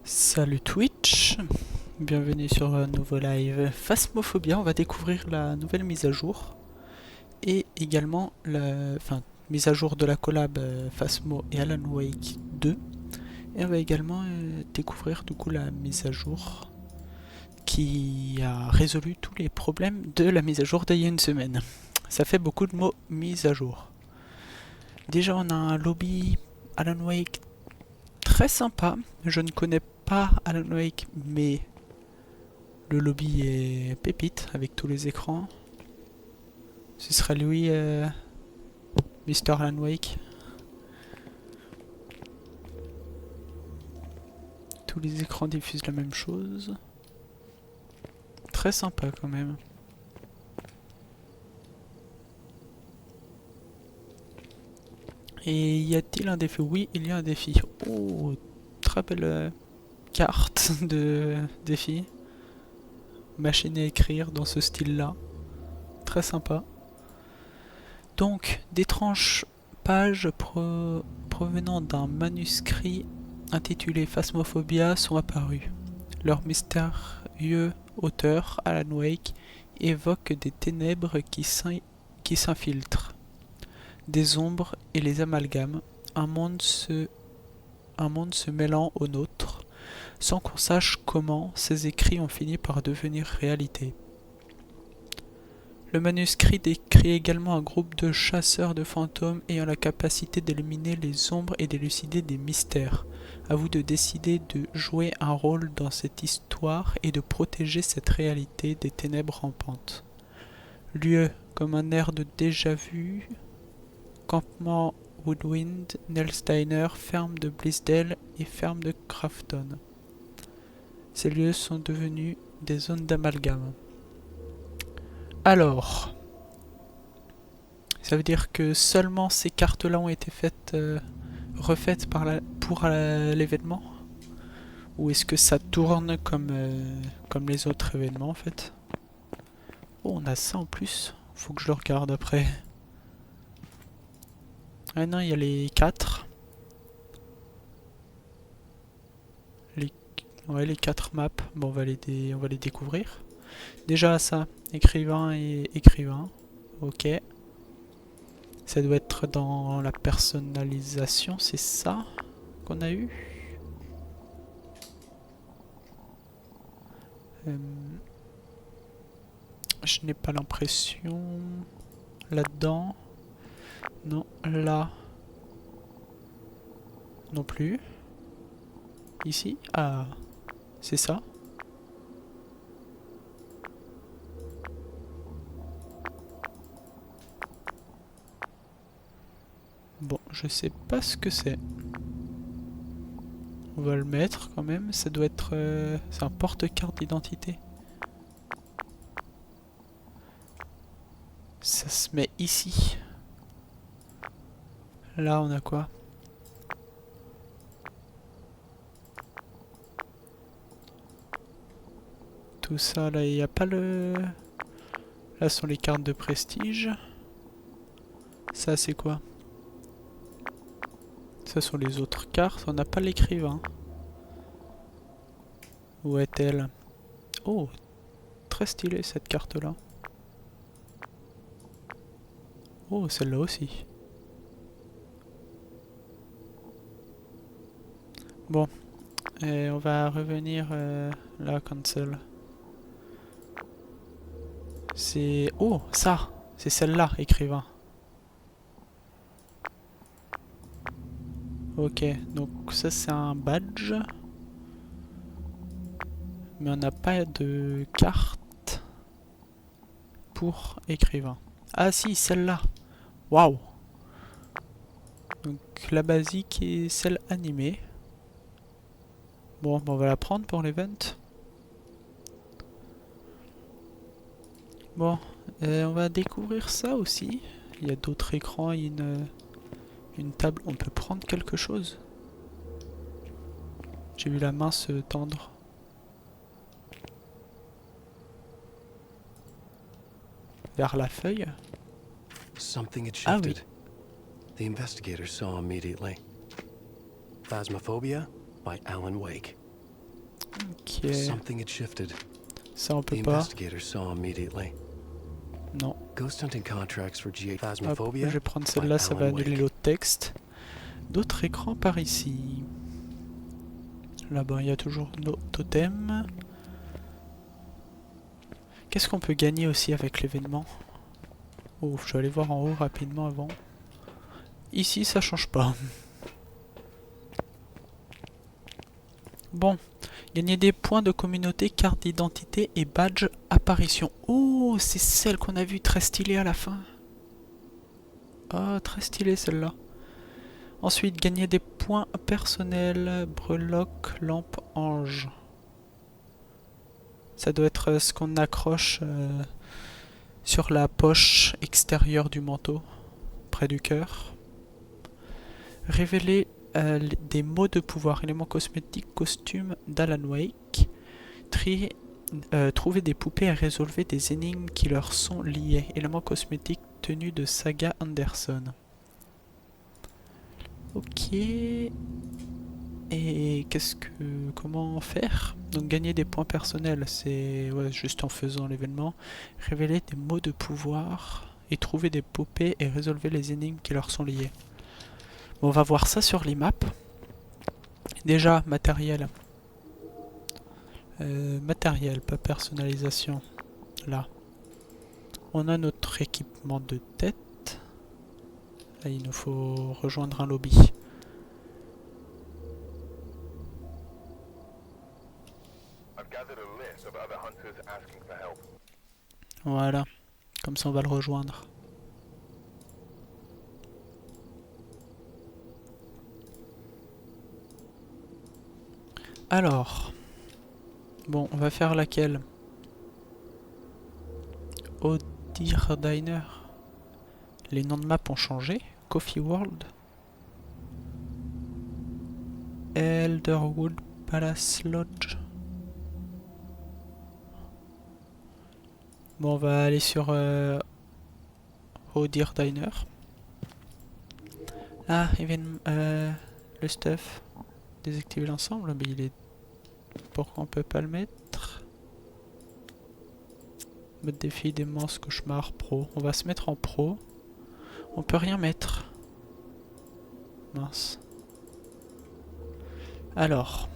Salut Twitch, bienvenue sur un nouveau live Phasmophobia. On va découvrir la nouvelle mise à jour et également la mise à jour de la collab Phasmo et Alan Wake 2. Et on va également découvrir du coup la mise à jour qui a résolu tous les problèmes de la mise à jour d'il y a une semaine. Ça fait beaucoup de mots mise à jour. Déjà on a un lobby Alan Wake très sympa. Je ne connais pas Alan Wake, mais le lobby est pépite avec tous les écrans. Ce serait lui, Mr. Alan Wake. Tous les écrans diffusent la même chose. Très sympa quand même. Et y a-t-il un défi? Oui, il y a un défi. Oh, très belle carte de défi. Machine à écrire dans ce style-là. Très sympa. Donc, d'étranges pages provenant d'un manuscrit intitulé Phasmophobia sont apparues. Leur mystérieux auteur, Alan Wake, évoque des ténèbres qui s'infiltrent, des ombres et les amalgames, un monde se mêlant au nôtre, sans qu'on sache comment ces écrits ont fini par devenir réalité. Le manuscrit décrit également un groupe de chasseurs de fantômes ayant la capacité d'éliminer les ombres et d'élucider des mystères. À vous de décider de jouer un rôle dans cette histoire et de protéger cette réalité des ténèbres rampantes. Lieu comme un air de déjà-vu, campement Woodwind, Nelsteiner, ferme de Blissdale et ferme de Crafton. Ces lieux sont devenus des zones d'amalgame. Alors, ça veut dire que seulement ces cartes-là ont été refaites pour l'événement? Ou est-ce que ça tourne comme les autres événements en fait? Oh, on a ça en plus. Faut que je le regarde après. Ah non, il y a les 4. Ouais, les 4 maps. Bon, on va les découvrir. Déjà ça, écrivain et écrivain. Ok. Ça doit être dans la personnalisation, c'est ça qu'on a eu. Euh, je n'ai pas l'impression. Là-dedans. Non, là. Non plus. Ici. Ah, c'est ça. Bon, je sais pas ce que c'est. On va le mettre quand même. Ça doit être... c'est un porte-carte d'identité. Ça se met ici. Là, on a quoi? Tout ça, là, il n'y a pas le... Là sont les cartes de prestige. Ça, c'est quoi? Ça sont les autres cartes. On n'a pas l'écrivain. Où est-elle? Oh, très stylée cette carte-là. Oh, celle-là aussi. Bon, et on va revenir là, cancel. C'est... Oh, ça! C'est celle-là, écrivain. Ok, donc ça c'est un badge. Mais on n'a pas de carte pour écrivain. Ah si, celle-là. Waouh! Donc la basique et celle animée. Bon, on va la prendre pour l'event. Bon, on va découvrir ça aussi. Il y a d'autres écrans, il y a une table. On peut prendre quelque chose. J'ai vu la main se tendre. Vers la feuille. Something had Ah oui. shifted. The investigators saw immediately. Phasmophobia by Alan Wake. Ok. Something had shifted. Ça on The peut pas. investigators saw immediately. Non. Ghost hunting contracts for G8 Hop, Phasmophobia. je vais prendre by celle-là, ça va Alan annuler Wake. l'autre texte. D'autres écrans par ici. Là-bas, il y a toujours nos totems. Qu'est-ce qu'on peut gagner aussi avec l'événement? Oh, je vais aller voir en haut rapidement avant. Ici, ça change pas. Bon, gagner des points de communauté, carte d'identité et badge apparition. Oh, c'est celle qu'on a vue très stylée à la fin. Ah, très stylée celle-là. Ensuite, gagner des points personnels, breloque, lampe, ange. Ça doit être ce qu'on accroche sur la poche extérieure du manteau, près du cœur. Révéler des mots de pouvoir, éléments cosmétiques, costumes d'Alan Wake. Trouver des poupées et résolver des énigmes qui leur sont liées. Éléments cosmétiques, tenue de Saga Anderson. Ok. Et comment faire? Donc gagner des points personnels, c'est juste en faisant l'événement. Révéler des mots de pouvoir et trouver des poupées et résolver les énigmes qui leur sont liées. Bon, on va voir ça sur les maps. Déjà, matériel. Matériel, pas personnalisation. Là. On a notre équipement de tête. Là, il nous faut rejoindre un lobby. Voilà. Comme ça, on va le rejoindre. Alors. Bon, on va faire laquelle? Odir Diner. Les noms de map ont changé. Coffee World. Elderwood Palace Lodge. Bon, on va aller sur Odir Diner. Ah, le stuff. Désactiver l'ensemble, mais il est... Pourquoi on peut pas le mettre? Mode défi démence cauchemar pro. On va se mettre en pro. On peut rien mettre. Mince. Alors.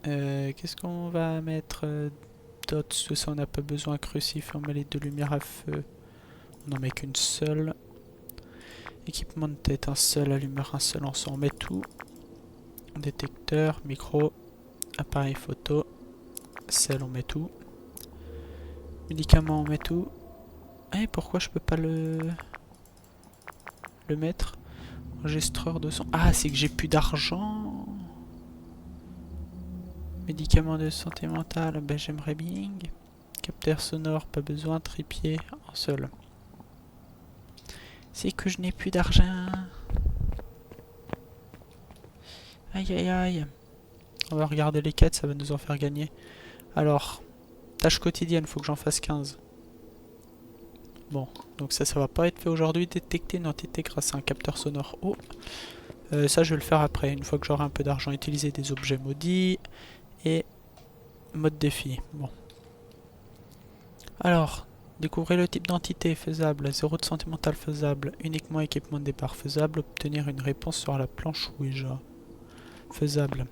Qu'est-ce qu'on va mettre d'autre? Tout ça on n'a pas besoin. Crucifix, on met les deux lumières à feu. On n'en met qu'une seule. Équipement de tête, un seul. Allumeur, un seul. On met tout. Détecteur, micro, appareil photo. Sel, on met tout. Médicaments, on met tout. Et pourquoi je peux pas le mettre? Enregistreur de son. Ah, c'est que j'ai plus d'argent. Médicaments de santé mentale, ben j'aimerais bien. Capteur sonore, pas besoin. Trépied, un seul. C'est que je n'ai plus d'argent. Aïe aïe aïe. On va regarder les quêtes, ça va nous en faire gagner. Alors, tâche quotidienne, faut que j'en fasse 15. Bon, donc ça va pas être fait aujourd'hui. Détecter une entité grâce à un capteur sonore. Oh, ça je vais le faire après, une fois que j'aurai un peu d'argent. Utiliser des objets maudits. Et mode défi. Bon. Alors, découvrez le type d'entité faisable. 0 de santé mentale faisable. Uniquement équipement de départ faisable. Obtenir une réponse sur la planche Ouija. Faisable.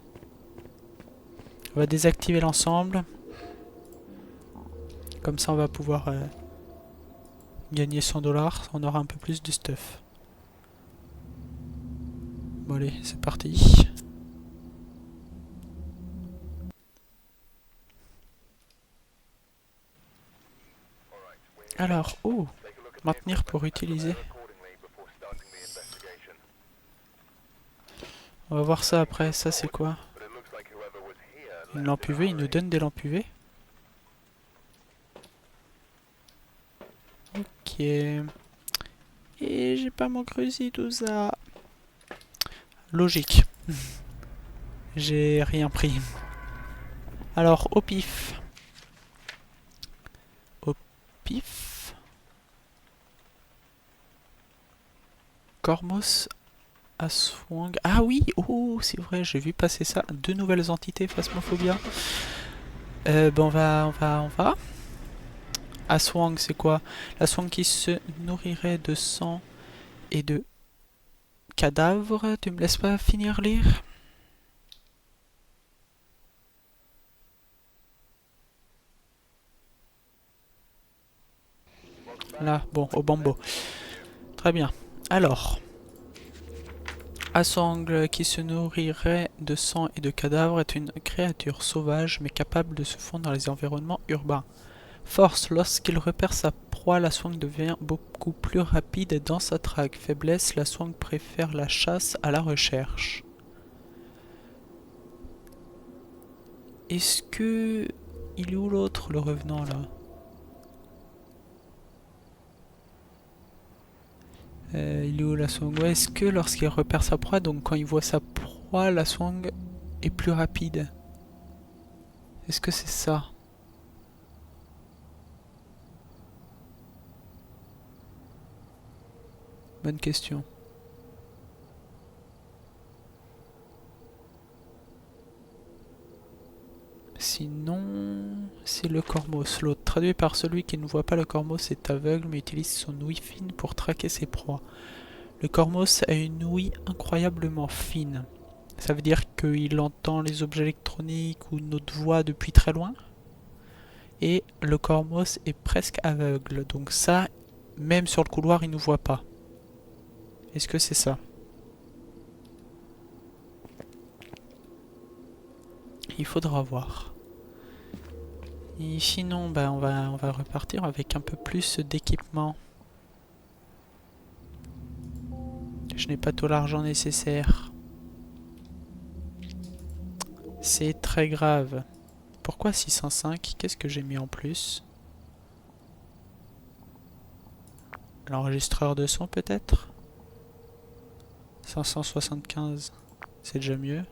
On va désactiver l'ensemble. Comme ça on va pouvoir gagner 100$. On aura un peu plus de stuff. Bon allez, c'est parti. Alors, oh, maintenir pour utiliser. On va voir ça après. Ça c'est quoi? Une lampe UV, il nous donne des lampes UV. Ok. Et j'ai pas mon cruci, tout ça. Logique. J'ai rien pris. Alors, au pif. Au pif. Cormos Aswang. Ah oui, oh, c'est vrai, j'ai vu passer ça. 2 nouvelles entités, Phasmophobia. Ben on va. Aswang, c'est quoi? L'Aswang qui se nourrirait de sang et de cadavres. Tu me laisses pas finir lire? Là, bon, au bambo. Très bien. Alors, Aswang qui se nourrirait de sang et de cadavres est une créature sauvage mais capable de se fondre dans les environnements urbains. Force, lorsqu'il repère sa proie, la Swang devient beaucoup plus rapide et dans sa traque. Faiblesse, la Swang préfère la chasse à la recherche. Est-ce que... Il est où l'autre, le revenant, là? Il est où la Swang? Ouais, est-ce que lorsqu'il repère sa proie, donc quand il voit sa proie, la Swang est plus rapide? Est-ce que c'est ça? Bonne question. Sinon, c'est le Cormos. L'autre, traduit par celui qui ne voit pas le Cormos, est aveugle mais utilise son ouïe fine pour traquer ses proies. Le Cormos a une ouïe incroyablement fine. Ça veut dire qu'il entend les objets électroniques ou notre voix depuis très loin. Et le Cormos est presque aveugle. Donc ça, même sur le couloir, il ne nous voit pas. Est-ce que c'est ça? Il faudra voir. Et sinon, bah, on va repartir avec un peu plus d'équipement. Je n'ai pas tout l'argent nécessaire. C'est très grave. Pourquoi 605? Qu'est-ce que j'ai mis en plus? L'enregistreur de son peut-être? 575, c'est déjà mieux.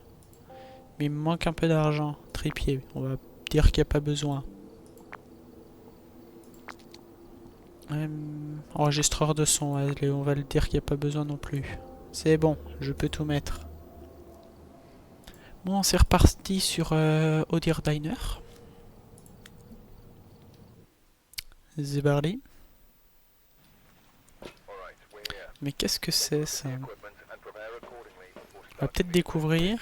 Mais il me manque un peu d'argent. Trépied, on va dire qu'il n'y a pas besoin. Enregistreur de son, allez, on va le dire qu'il n'y a pas besoin non plus. C'est bon, je peux tout mettre. Bon, c'est reparti sur Odir Diner. Zebarli. Mais qu'est-ce que c'est ça? On va peut-être découvrir.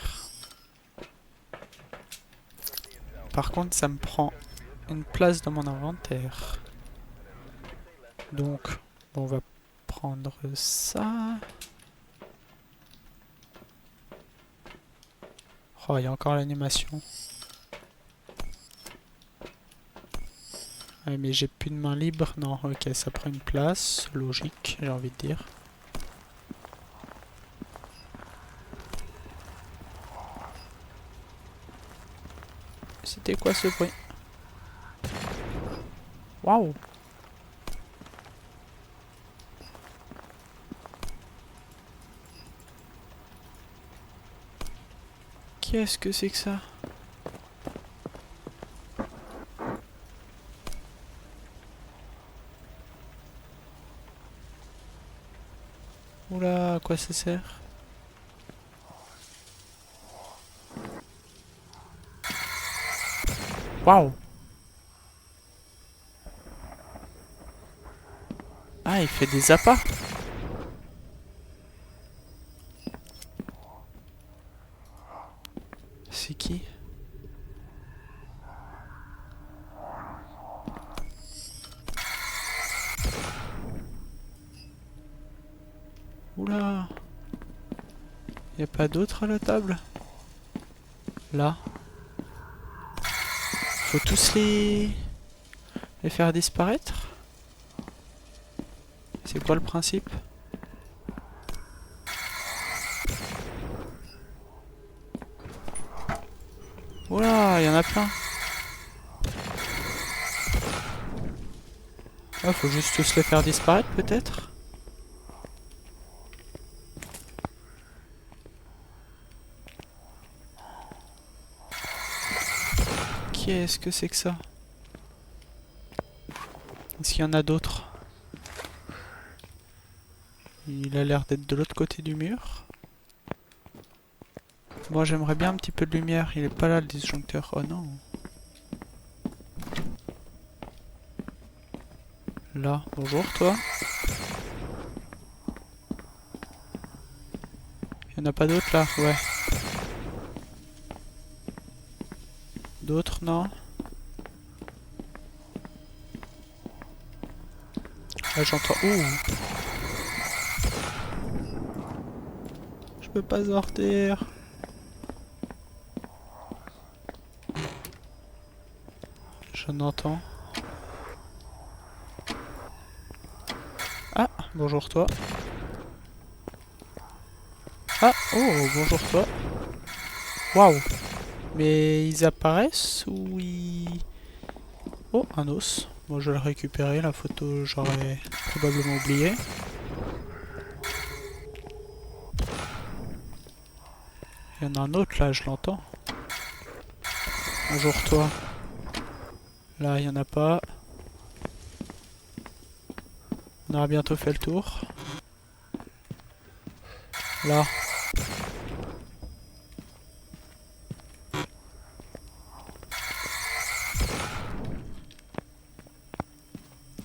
Par contre, ça me prend une place dans mon inventaire. Donc, on va prendre ça. Oh, il y a encore l'animation. Ouais, mais j'ai plus de main libre. Non, ok, ça prend une place. Logique, j'ai envie de dire. C'était quoi ce bruit? Waouh! Qu'est-ce que c'est que ça? Oula, à quoi ça sert? Waouh! Ah, il fait des appâts! C'est qui? Oula! Y a pas d'autre à la table? Là? Faut tous les faire disparaître? C'est quoi le principe? Oula, il y en a plein. Ah, faut juste tous les faire disparaître peut-être? Qu'est-ce que c'est que ça? Est-ce qu'il y en a d'autres? Il a l'air d'être de l'autre côté du mur. Moi j'aimerais bien un petit peu de lumière. Il est pas là le disjoncteur. Oh non. Là, bonjour toi. Il n'y en a pas d'autres là? Ouais. D'autres, non? Là j'entends... Ouh! Je peux pas sortir. J'en entends. Ah! Bonjour toi. Ah! Oh! Bonjour toi. Waouh! Mais ils apparaissent ou ils... Oh, un os. Bon, je vais le récupérer. La photo, j'aurais probablement oublié. Il y en a un autre là, je l'entends. Bonjour toi. Là, il n'y en a pas. On aura bientôt fait le tour. Là.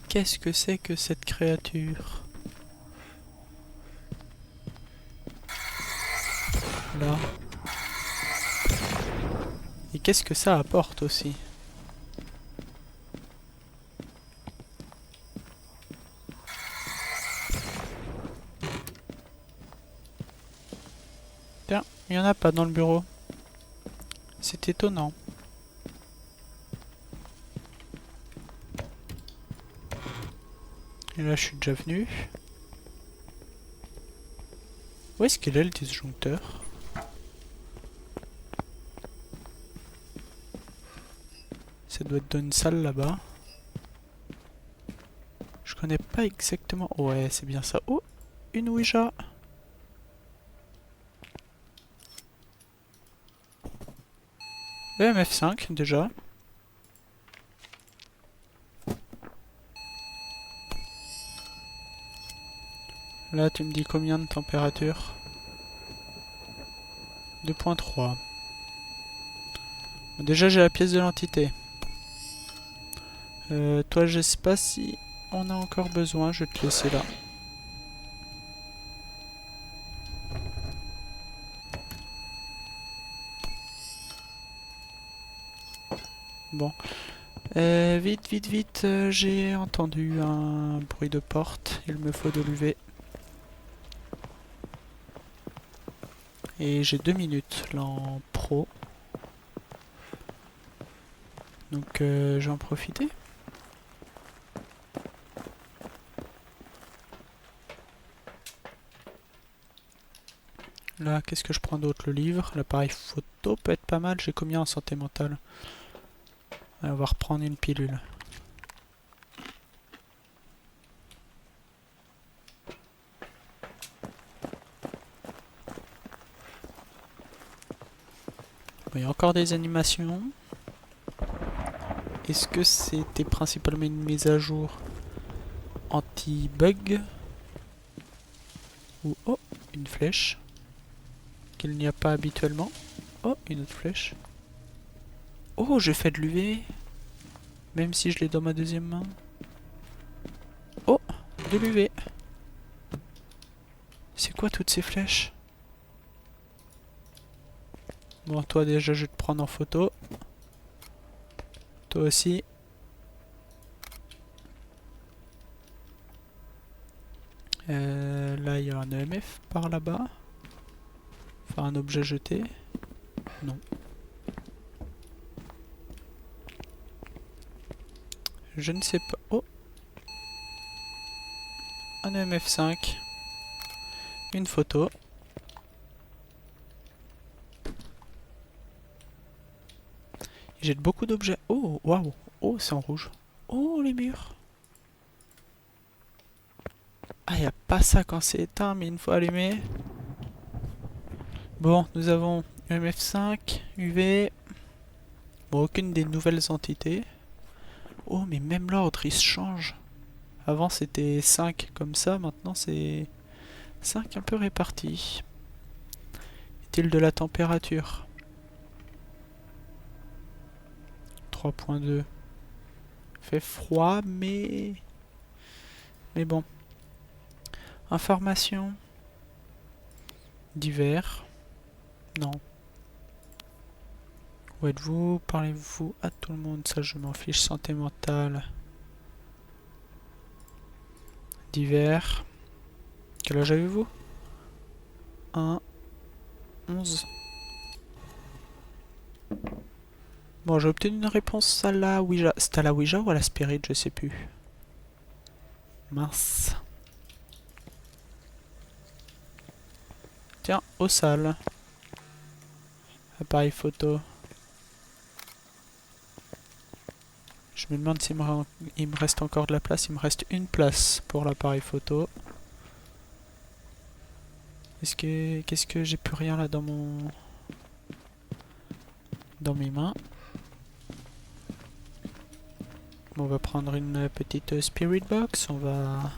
Qu'est-ce que c'est que cette créature? Là. Et qu'est-ce que ça apporte aussi? Tiens, il n'y en a pas dans le bureau. C'est étonnant. Et là, je suis déjà venu. Où est-ce qu'il est le disjoncteur? Ça doit être dans une salle là-bas. Je connais pas exactement. Ouais, c'est bien ça. Oh, une Ouija. MF5 déjà. Là, tu me dis combien de température? 2.3. Bon, déjà, j'ai la pièce de l'entité. Toi, je sais pas si on a encore besoin. Je vais te laisser là. Bon. Vite, vite, vite. J'ai entendu un bruit de porte. Il me faut de l'UV. Et j'ai 2 minutes là en pro. Donc je vais en profiter. Là, qu'est-ce que je prends d'autre? Le livre. L'appareil photo peut être pas mal. J'ai combien en santé mentale? On va reprendre une pilule. Bon, il y a encore des animations. Est-ce que c'était principalement une mise à jour anti-bug? Ou oh, une flèche qu'il n'y a pas habituellement. Oh, une autre flèche. Oh, j'ai fait de l'UV. Même si je l'ai dans ma deuxième main. Oh, de l'UV. C'est quoi toutes ces flèches? Bon, toi déjà, je vais te prendre en photo. Toi aussi. Là, il y a un EMF par là-bas. Enfin, un objet jeté. Non. Je ne sais pas. Oh! Un EMF5. Une photo. Il jette beaucoup d'objets. Oh, waouh! Oh, c'est en rouge. Oh, les murs! Ah, il n'y a pas ça quand c'est éteint, mais une fois allumé. Bon, nous avons EMF5, UV. Bon, aucune des nouvelles entités. Oh, mais même l'ordre, il se change. Avant, c'était 5 comme ça. Maintenant, c'est 5 un peu répartis. Qu'est-il de la température? 3.2. Fait froid, mais bon. Information. Divers. Non. Où êtes-vous? Parlez-vous à tout le monde? Ça, je m'en fiche. Santé mentale. Divers. Quel âge avez-vous? 1, 11. Bon, j'ai obtenu une réponse à la Ouija. C'était à la Ouija ou à la Spirit? Je sais plus. Mince. Tiens, aux salles. Appareil photo. Je me demande s'il il me reste encore de la place. Il me reste une place pour l'appareil photo. Qu'est-ce que j'ai plus rien là dans mes mains. Bon, on va prendre une petite spirit box. On va.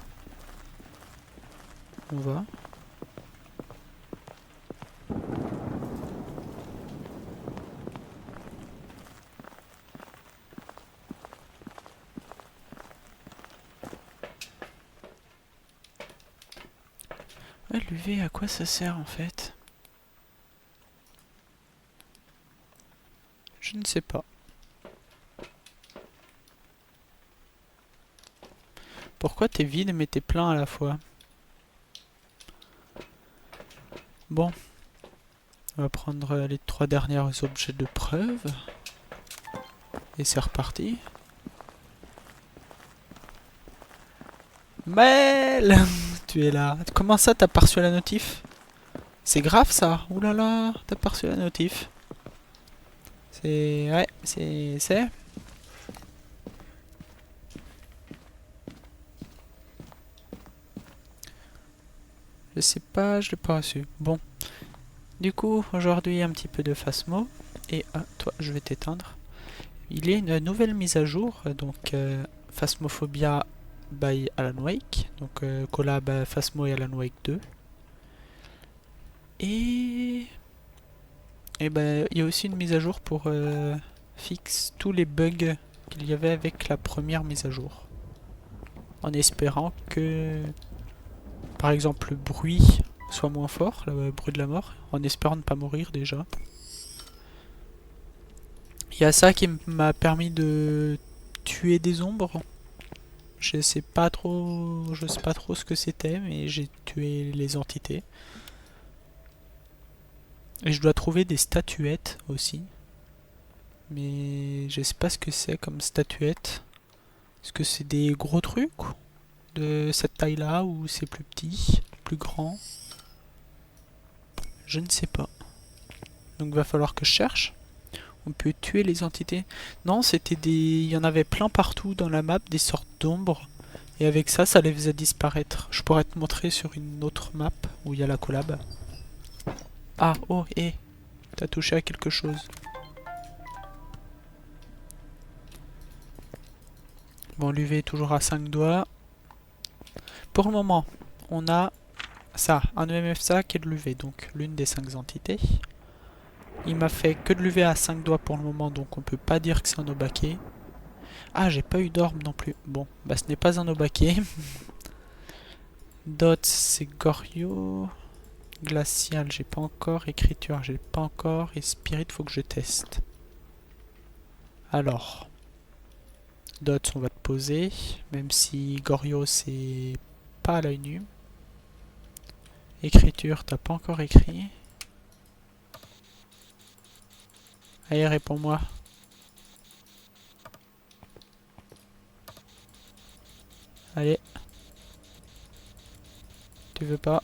Ouais, l'UV, à quoi ça sert en fait? Je ne sais pas. Pourquoi t'es vide mais t'es plein à la fois? Bon. On va prendre les 3 derniers objets de preuve. Et c'est reparti. Mel Tu es là. Comment ça t'as pas reçu la notif? C'est grave ça. Ouh là là, t'as pas reçu la notif. Ouais, c'est... Je sais pas, je l'ai pas reçu. Bon. Du coup, aujourd'hui, un petit peu de Phasmo. Et toi, je vais t'éteindre. Il y a une nouvelle mise à jour. Donc, Phasmophobia by Alan Wake. Donc, collab Phasmo et Alan Wake 2. Et ben, il y a aussi une mise à jour pour fixer tous les bugs qu'il y avait avec la première mise à jour. En espérant que, par exemple, le bruit soit moins fort, le bruit de la mort, en espérant ne pas mourir déjà. Il y a ça qui m'a permis de tuer des ombres. Je sais pas trop ce que c'était, mais j'ai tué les entités. Et je dois trouver des statuettes aussi. Mais je sais pas ce que c'est comme statuettes. Est-ce que c'est des gros trucs de cette taille-là ou c'est plus petit, plus grand? Je ne sais pas. Donc va falloir que je cherche. On peut tuer les entités. Non, c'était des... Il y en avait plein partout dans la map, des sortes d'ombres. Et avec ça, ça les faisait disparaître. Je pourrais te montrer sur une autre map où il y a la collab. Ah, oh, hé. T'as touché à quelque chose. Bon, l'UV est toujours à 5 doigts. Pour le moment, on a ça, un EMF sac et de l'UV, donc l'une des 5 entités. Il m'a fait que de l'UV à 5 doigts pour le moment, donc on peut pas dire que c'est un Obake. Ah, j'ai pas eu d'orbe non plus. Bon, bah ce n'est pas un Obake. Dot, c'est Goryo. Glacial, j'ai pas encore. Écriture, j'ai pas encore. Et Spirit, faut que je teste. Alors. Dot, on va te poser. Même si Goryo, c'est pas à l'œil nu. Écriture, t'as pas encore écrit. Allez, réponds-moi. Allez. Tu veux pas?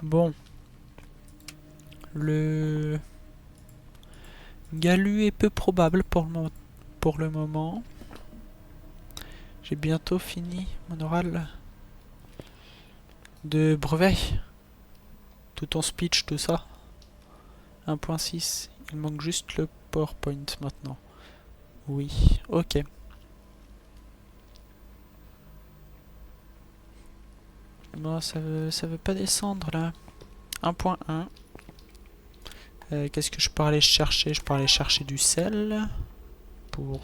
Bon. Le Galu est peu probable pour le moment. J'ai bientôt fini mon oral de brevet. Tout ton speech, tout ça. 1.6. Il manque juste le PowerPoint maintenant. Oui, ok. Bon, ça veut pas descendre là. 1.1. Qu'est-ce que je peux aller chercher? Je peux aller chercher du sel pour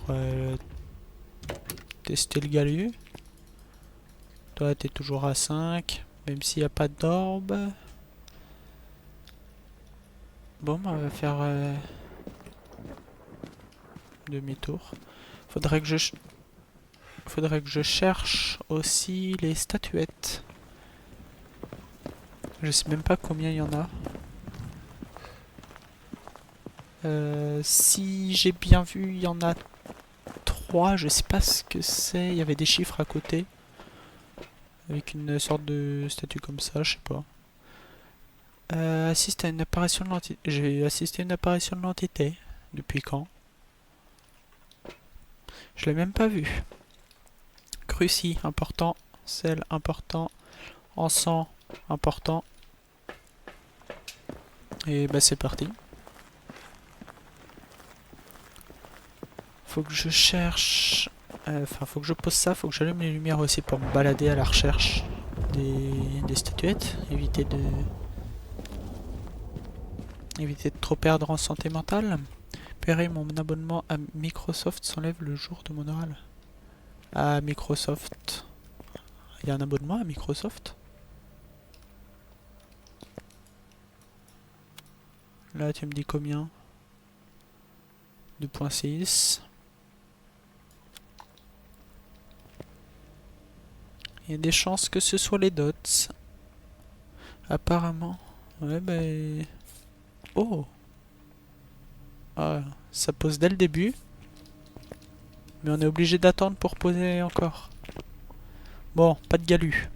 tester le galu. Toi, t'es toujours à 5, même s'il n'y a pas d'orbe. Bon, bah, on va faire demi-tour. Faudrait que je cherche aussi les statuettes. Je sais même pas combien il y en a. Si j'ai bien vu, il y en a 3. Je sais pas ce que c'est. Il y avait des chiffres à côté. Avec une sorte de statue comme ça, je sais pas. Assiste à une apparition de l'entité. J'ai assisté à une apparition de l'entité. Depuis quand? Je l'ai même pas vu. Cruci, important. Sel, important. Encens, important. Et bah c'est parti. Faut que je cherche... Enfin, faut que je pose ça, faut que j'allume les lumières aussi pour me balader à la recherche des statuettes. Éviter de trop perdre en santé mentale. Payer mon abonnement à Microsoft s'enlève le jour de mon oral. À Microsoft. Il y a un abonnement à Microsoft? Là, tu me dis combien? 2.6. Il y a des chances que ce soit les dots. Apparemment. Ouais, ben... Oh! Ah, ça pose dès le début. Mais on est obligé d'attendre pour poser encore. Bon, pas de galu.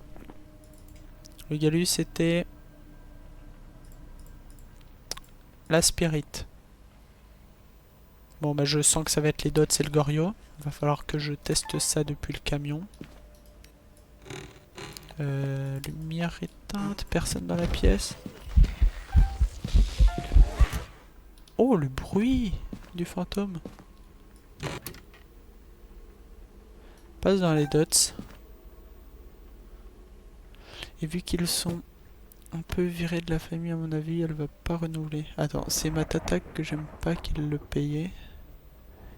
Le galu, c'était... la spirit. Bon, bah je sens que ça va être les dots et le Gorio. Va falloir que je teste ça depuis le camion. Lumière éteinte, personne dans la pièce. Oh, le bruit du fantôme. Passe dans les dots. Et vu qu'ils sont un peu virés de la famille, à mon avis, elle va pas renouveler. Attends, c'est ma tata que j'aime pas qu'il le payait.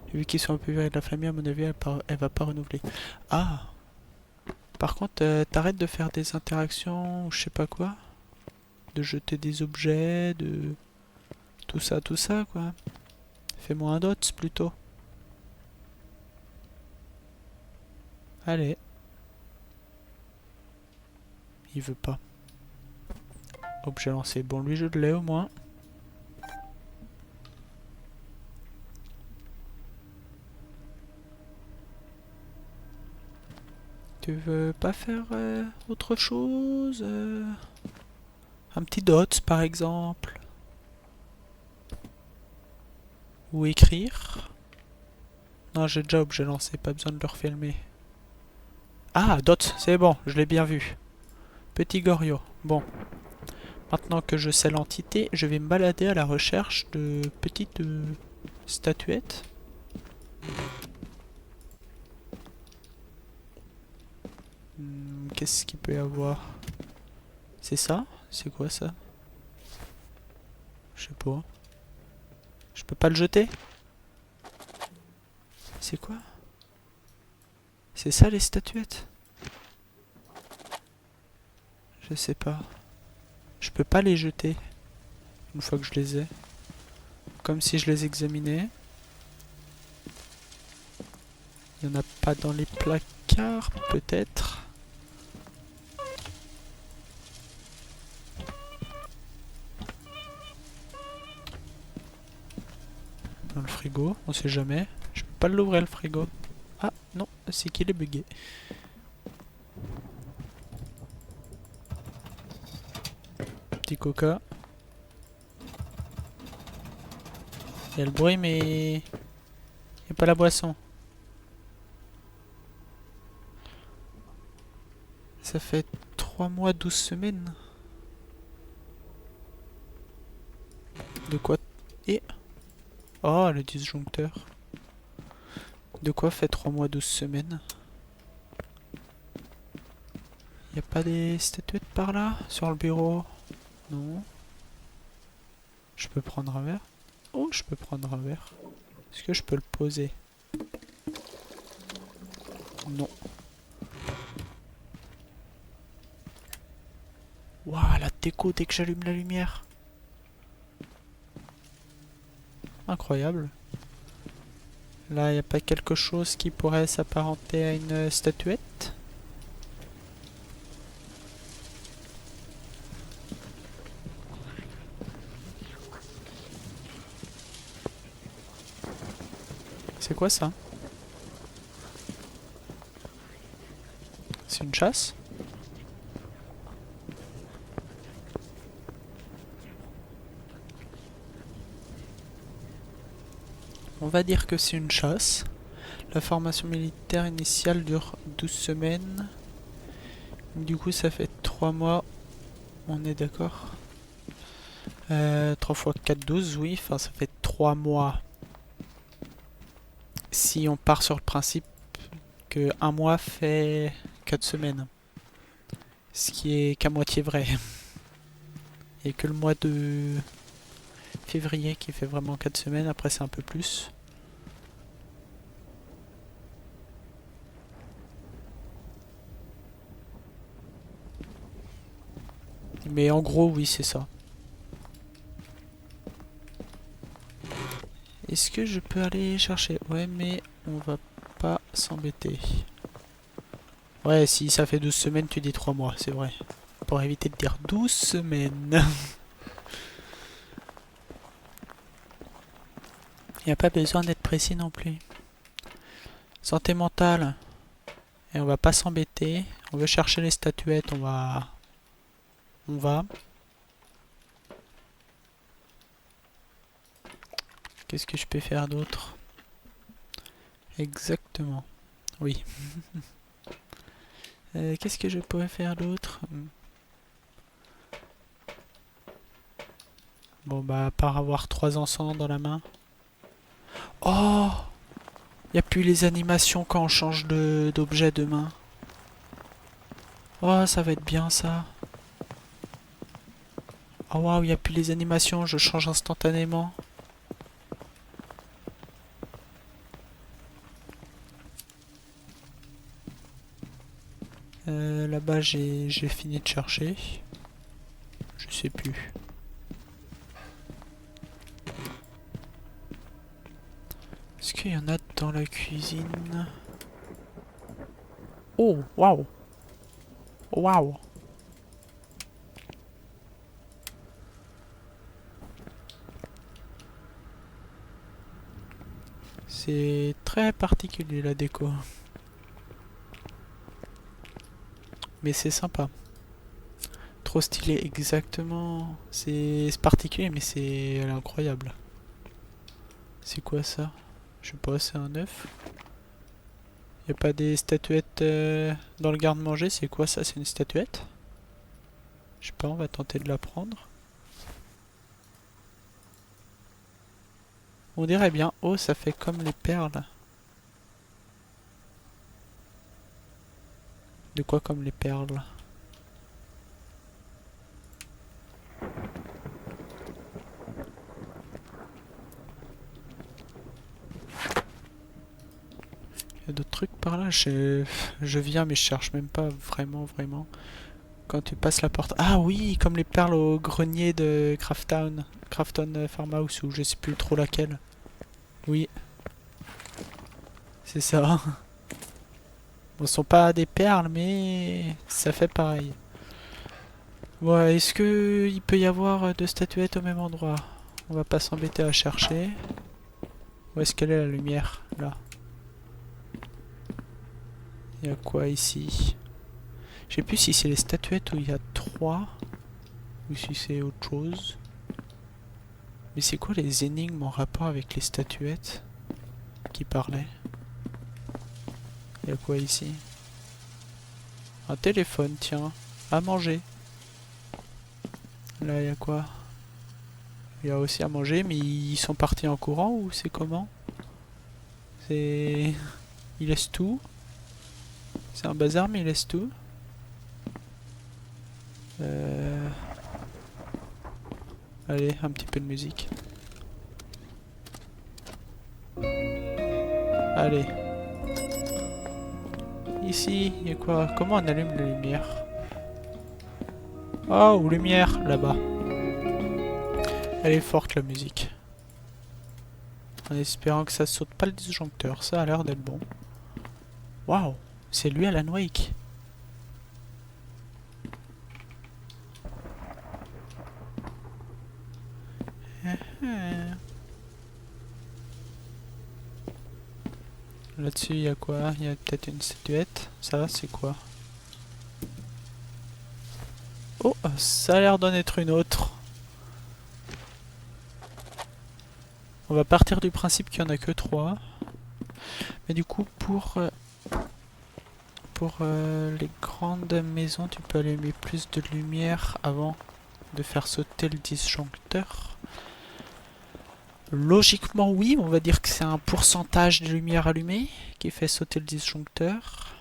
Et vu qu'ils sont un peu virés de la famille, à mon avis, elle va pas renouveler. Ah! Par contre, t'arrêtes de faire des interactions ou je sais pas quoi. De jeter des objets, de... tout ça, quoi. Fais-moi un dots, plutôt. Allez. Il veut pas. Objet lancé. Bon, lui, je l'ai au moins. Tu veux pas faire autre chose un petit dot, par exemple. Ou écrire. Non, j'ai déjà objet lancé, pas besoin de le refilmer. Ah, dot, c'est bon, je l'ai bien vu. Petit Gorio. Bon. Maintenant que je sais l'entité, je vais me balader à la recherche de petites statuettes. Qu'est-ce qu'il peut y avoir? C'est ça? C'est quoi ça? Je sais pas. Je peux pas le jeter? C'est quoi? C'est ça les statuettes? Je sais pas. Je peux pas les jeter une fois que je les ai. Comme si je les examinais. Il y en a pas dans les placards, peut-être. Dans le frigo, on sait jamais. Je peux pas l'ouvrir le frigo. Ah non, c'est qu'il est bugué. Petit coca. Il y a le bruit mais... il n'y a pas la boisson. Ça fait 3 mois, 12 semaines. De quoi... Et... oh, le disjoncteur. De quoi fait 3 mois, 12 semaines? Y a pas des statuettes par là? Sur le bureau? Non. Je peux prendre un verre? Oh, je peux prendre un verre. Est-ce que je peux le poser? Non. Waouh, la déco dès que j'allume la lumière. Incroyable. Là, il n'y a pas quelque chose qui pourrait s'apparenter à une statuette? C'est quoi ça? C'est une chasse? On va dire que c'est une chasse. La formation militaire initiale dure 12 semaines. Du coup, ça fait 3 mois. On est d'accord? 3 fois 4, 12, oui. Enfin, ça fait 3 mois. Si on part sur le principe que un mois fait 4 semaines. Ce qui est qu'à moitié vrai. Il n'y a que le mois de février qui fait vraiment 4 semaines. Après, c'est un peu plus. Mais en gros, oui, c'est ça. Est-ce que je peux aller chercher? Ouais, mais on va pas s'embêter. Ouais, si ça fait 12 semaines, tu dis 3 mois, c'est vrai. Pour éviter de dire 12 semaines. Il n'y a pas besoin d'être précis non plus. Santé mentale. Et on va pas s'embêter. On veut chercher les statuettes, on va... On va. Qu'est-ce que je peux faire d'autre? Exactement. Oui. Qu'est-ce que je pourrais faire d'autre? Bon bah à part avoir 3 encens dans la main. Oh! Y a plus les animations quand on change d'objet de main. Oh, ça va être bien ça. Oh waouh, y a plus les animations, je change instantanément. Là-bas j'ai fini de chercher. Je sais plus. Est-ce qu'il y en a dans la cuisine? Oh, waouh! Waouh! C'est très particulier la déco. Mais c'est sympa. Trop stylé, exactement. C'est particulier, mais c'est incroyable. C'est quoi ça? Je sais pas, c'est un œuf? Y a pas des statuettes dans le garde-manger? C'est quoi ça? C'est une statuette? Je sais pas, on va tenter de la prendre. On dirait bien. Oh, ça fait comme les perles. De quoi comme les perles? Il y a d'autres trucs par là. Je viens, mais je cherche même pas vraiment. Quand tu passes la porte. Ah oui, comme les perles au grenier de Crafton. Crafton Farmhouse, ou je sais plus trop laquelle. Oui, c'est ça. Bon, ce sont pas des perles, mais ça fait pareil. Ouais, est-ce que il peut y avoir deux statuettes au même endroit? On va pas s'embêter à chercher. Où est-ce qu'elle est la lumière? Là. Il y a quoi ici? Je sais plus si c'est les statuettes où il y a 3 ou si c'est autre chose. Mais c'est quoi les énigmes en rapport avec les statuettes qui parlaient? Il y a quoi ici? Un téléphone, tiens. À manger. Là, il y a quoi? Il y a aussi à manger, mais ils sont partis en courant ou c'est comment? C'est... Ils laissent tout. C'est un bazar, mais ils laissent tout. Euh, Allez, un petit peu de musique. Allez. Ici, il y a quoi? Comment on allume la lumière? Oh, lumière, là-bas. Elle est forte la musique. En espérant que ça saute pas le disjoncteur, ça a l'air d'être bon. Waouh, c'est lui Alan Wake. Là-dessus, il y a quoi? Il y a peut-être une statuette. Ça, c'est quoi? Oh, ça a l'air d'en être une autre. On va partir du principe qu'il n'y en a que 3. Mais du coup, pour les grandes maisons, tu peux allumer plus de lumière avant de faire sauter le disjoncteur. Logiquement, oui, on va dire que c'est un pourcentage de lumière allumée qui fait sauter le disjoncteur.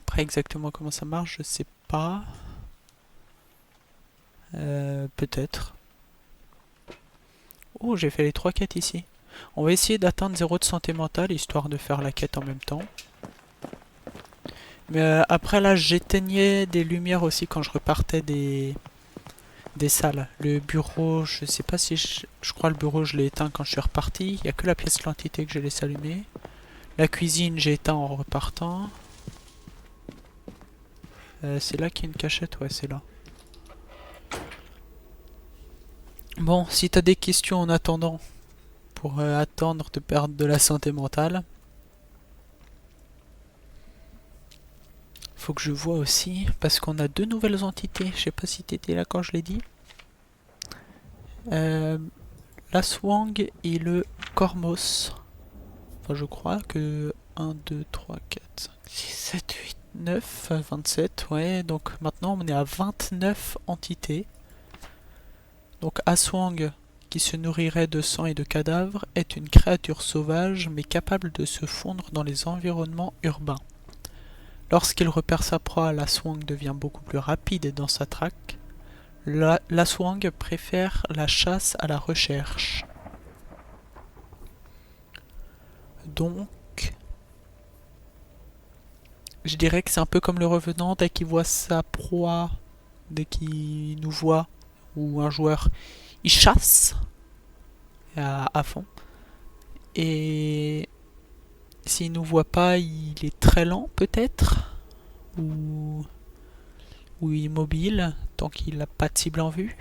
Après, exactement comment ça marche, je sais pas. Peut-être. Oh, j'ai fait les 3 quêtes ici. On va essayer d'atteindre 0 de santé mentale, histoire de faire la quête en même temps. Mais après là, j'éteignais des lumières aussi quand je repartais des salles. Le bureau, je sais pas si je crois le bureau je l'ai éteint quand je suis reparti. Il n'y a que la pièce de l'entité que j'ai laissé allumer. La cuisine, j'ai éteint en repartant. C'est là qu'il y a une cachette, ouais, c'est là. Bon, si t'as des questions en attendant, pour attendre de perdre de la santé mentale, faut que je vois aussi, parce qu'on a 2 nouvelles entités. Je sais pas si t'étais là quand je l'ai dit. La Swang et le Cormos. Enfin, je crois que 1, 2, 3, 4, 5, 6, 7, 8, 9, 27, ouais. Donc maintenant on est à 29 entités. Donc Aswang, qui se nourrirait de sang et de cadavres, est une créature sauvage mais capable de se fondre dans les environnements urbains. Lorsqu'il repère sa proie, l'Aswang devient beaucoup plus rapide dans sa traque. L'Aswang préfère la chasse à la recherche. Donc, je dirais que c'est un peu comme le revenant, dès qu'il voit sa proie, dès qu'il nous voit, ou un joueur, il chasse à fond. Et s'il nous voit pas, il est très lent peut-être, ou, ou immobile, tant qu'il n'a pas de cible en vue.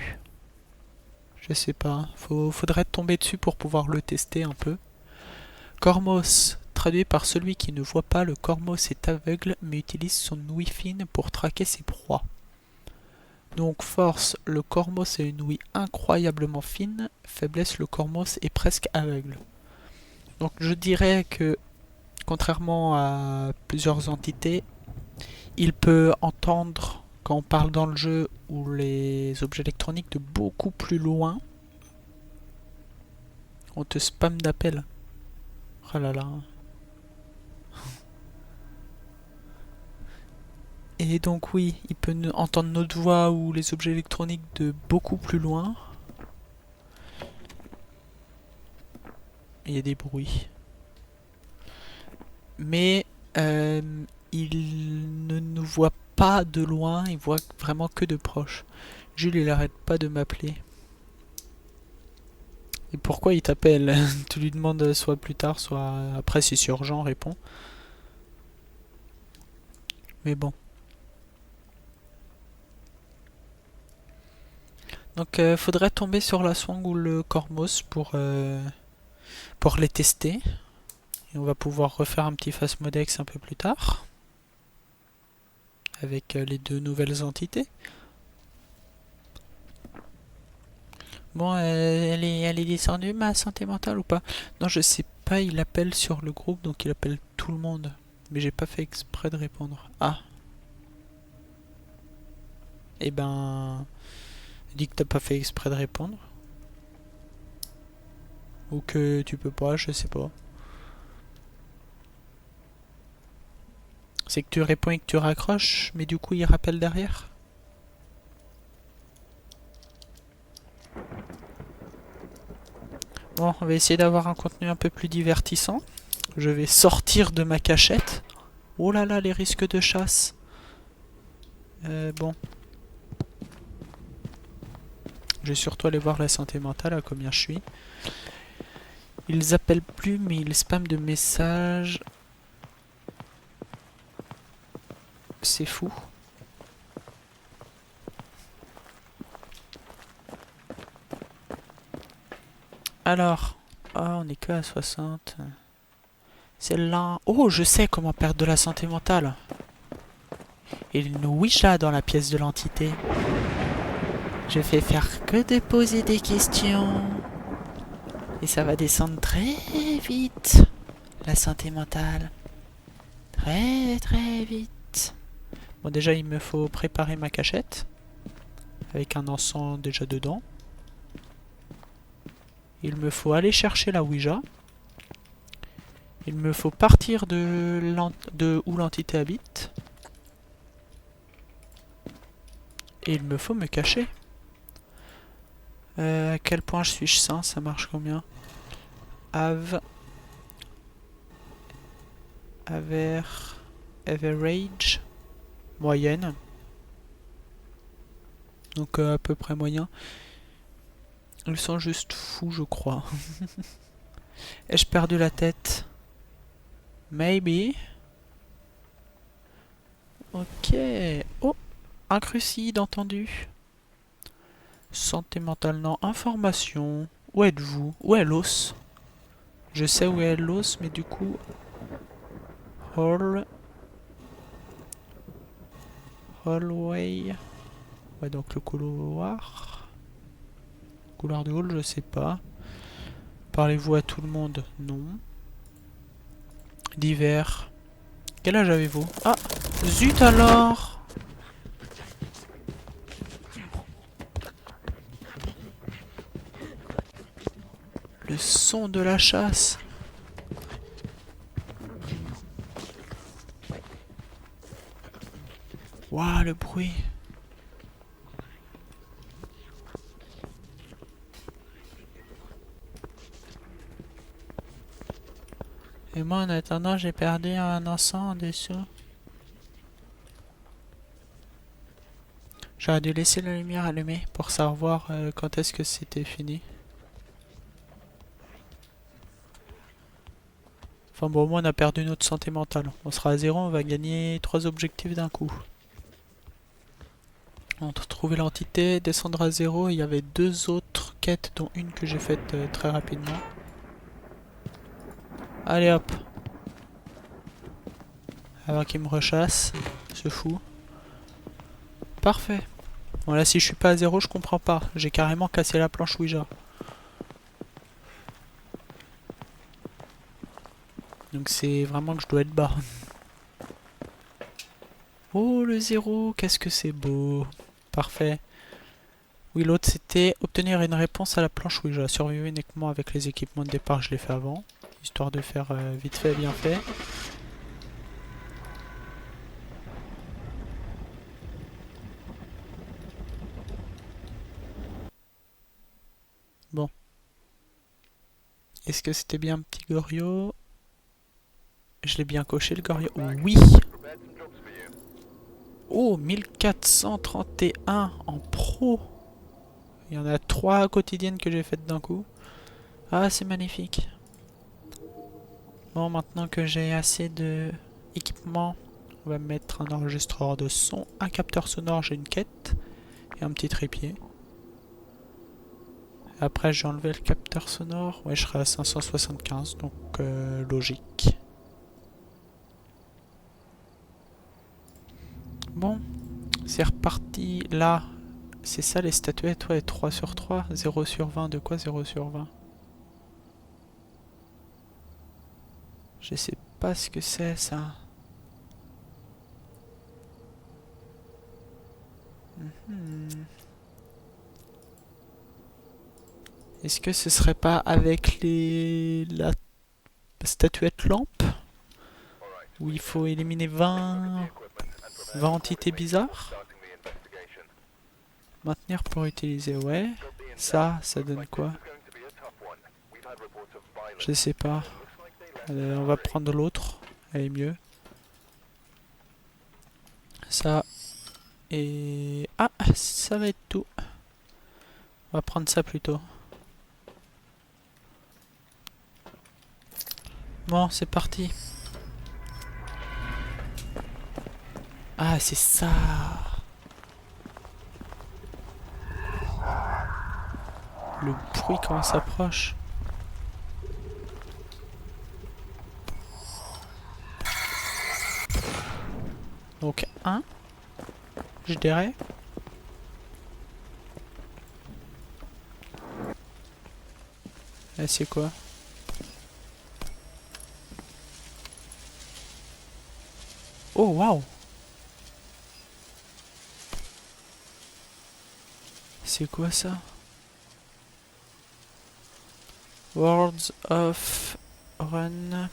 Je sais pas, faudrait tomber dessus pour pouvoir le tester un peu. Cormos, traduit par celui qui ne voit pas, le Cormos est aveugle mais utilise son ouïe fine pour traquer ses proies. Donc force, le Cormos a une ouïe incroyablement fine, faiblesse, le Cormos est presque aveugle. Donc je dirais que, contrairement à plusieurs entités, il peut entendre quand on parle dans le jeu ou les objets électroniques de beaucoup plus loin. On te spam d'appels. Oh là là. Et donc oui, il peut entendre notre voix ou les objets électroniques de beaucoup plus loin. Il y a des bruits. Mais il ne nous voit pas de loin, il voit vraiment que de proche. Jules, il arrête pas de m'appeler. Et pourquoi il t'appelle? Tu lui demandes soit plus tard, soit après si c'est urgent, réponds. Mais bon. Donc faudrait tomber sur la Swang ou le Cormos pour les tester. Et on va pouvoir refaire un petit Phasmodex un peu plus tard. Avec les 2 nouvelles entités. Bon, elle est descendue ma santé mentale ou pas? Non, je sais pas, il appelle sur le groupe, donc il appelle tout le monde. Mais j'ai pas fait exprès de répondre. Ah. Eh ben... Dis que t'as pas fait exprès de répondre. Ou que tu peux pas, je sais pas. C'est que tu réponds et que tu raccroches, mais du coup il rappelle derrière. Bon, on va essayer d'avoir un contenu un peu plus divertissant. Je vais sortir de ma cachette. Oh là là, les risques de chasse. Bon. Je vais surtout aller voir la santé mentale, à combien je suis. Ils appellent plus, mais ils spamment de messages. C'est fou. Alors. Ah, on est que à 60. Celle-là. Oh, je sais comment perdre de la santé mentale. Il y a une Ouija dans la pièce de l'entité. Je fais faire que de poser des questions. Et ça va descendre très vite. La santé mentale. Très très vite. Bon, déjà, il me faut préparer ma cachette. Avec un encens déjà dedans. Il me faut aller chercher la Ouija. Il me faut partir de où l'entité habite. Et il me faut me cacher. À quel point je suis sain? Ça marche combien? Average. Moyenne. Donc à peu près moyen. Ils sont juste fous, je crois. Ai-je perdu la tête? Maybe. Ok. Oh, un crucide entendu. Santé mentale, non. Information. Où êtes-vous? Où est l'os? Je sais où est l'os, mais du coup... Hallway. Ouais, donc le couloir. Couloir de hall, je sais pas. Parlez-vous à tout le monde? Non. D'hiver. Quel âge avez-vous? Ah! Zut alors! Le son de la chasse. Waouh, le bruit. Et moi, en attendant, j'ai perdu un encens en dessous. J'aurais dû laisser la lumière allumée pour savoir quand est-ce que c'était fini. Enfin bon, au moins on a perdu notre santé mentale. On sera à 0, on va gagner 3 objectifs d'un coup. Entre trouver l'entité, descendre à 0, il y avait 2 autres quêtes, dont une que j'ai faite très rapidement. Allez hop. Avant qu'il me rechasse, ce fou. Parfait. Bon là si je suis pas à 0, je comprends pas. J'ai carrément cassé la planche Ouija. Donc c'est vraiment que je dois être bas. Oh le 0, qu'est-ce que c'est beau. Parfait. Oui, l'autre c'était obtenir une réponse à la planche Ouija. Survivre uniquement avec les équipements de départ, je l'ai fait avant. Histoire de faire vite fait, bien fait. Bon. Est-ce que c'était bien petit Gorio? Je l'ai bien coché le Gorio. Oui! Oh, 1431 en pro! Il y en a 3 quotidiennes que j'ai faites d'un coup. Ah, c'est magnifique. Bon, maintenant que j'ai assez de équipement, on va mettre un enregistreur de son, un capteur sonore, j'ai une quête et un petit trépied. Après, j'ai enlevé le capteur sonore. Ouais, je serai à 575, donc logique. Bon, c'est reparti. Là, c'est ça les statuettes, ouais, 3 sur 3, 0 sur 20. De quoi 0 sur 20? Je sais pas ce que c'est ça. Est-ce que ce serait pas avec la statuette lampe? Où il faut éliminer 20 entités bizarres? Maintenir pour utiliser, ouais. Ça donne quoi? Je sais pas. On va prendre l'autre. Elle est mieux. Ça. Et... Ah, ça va être tout. On va prendre ça plutôt. Bon, c'est parti. Ah, c'est ça. Le bruit quand on s'approche. Donc, un. Je dirais. Et c'est quoi? Oh, waouh! C'est quoi ça? Words of Run.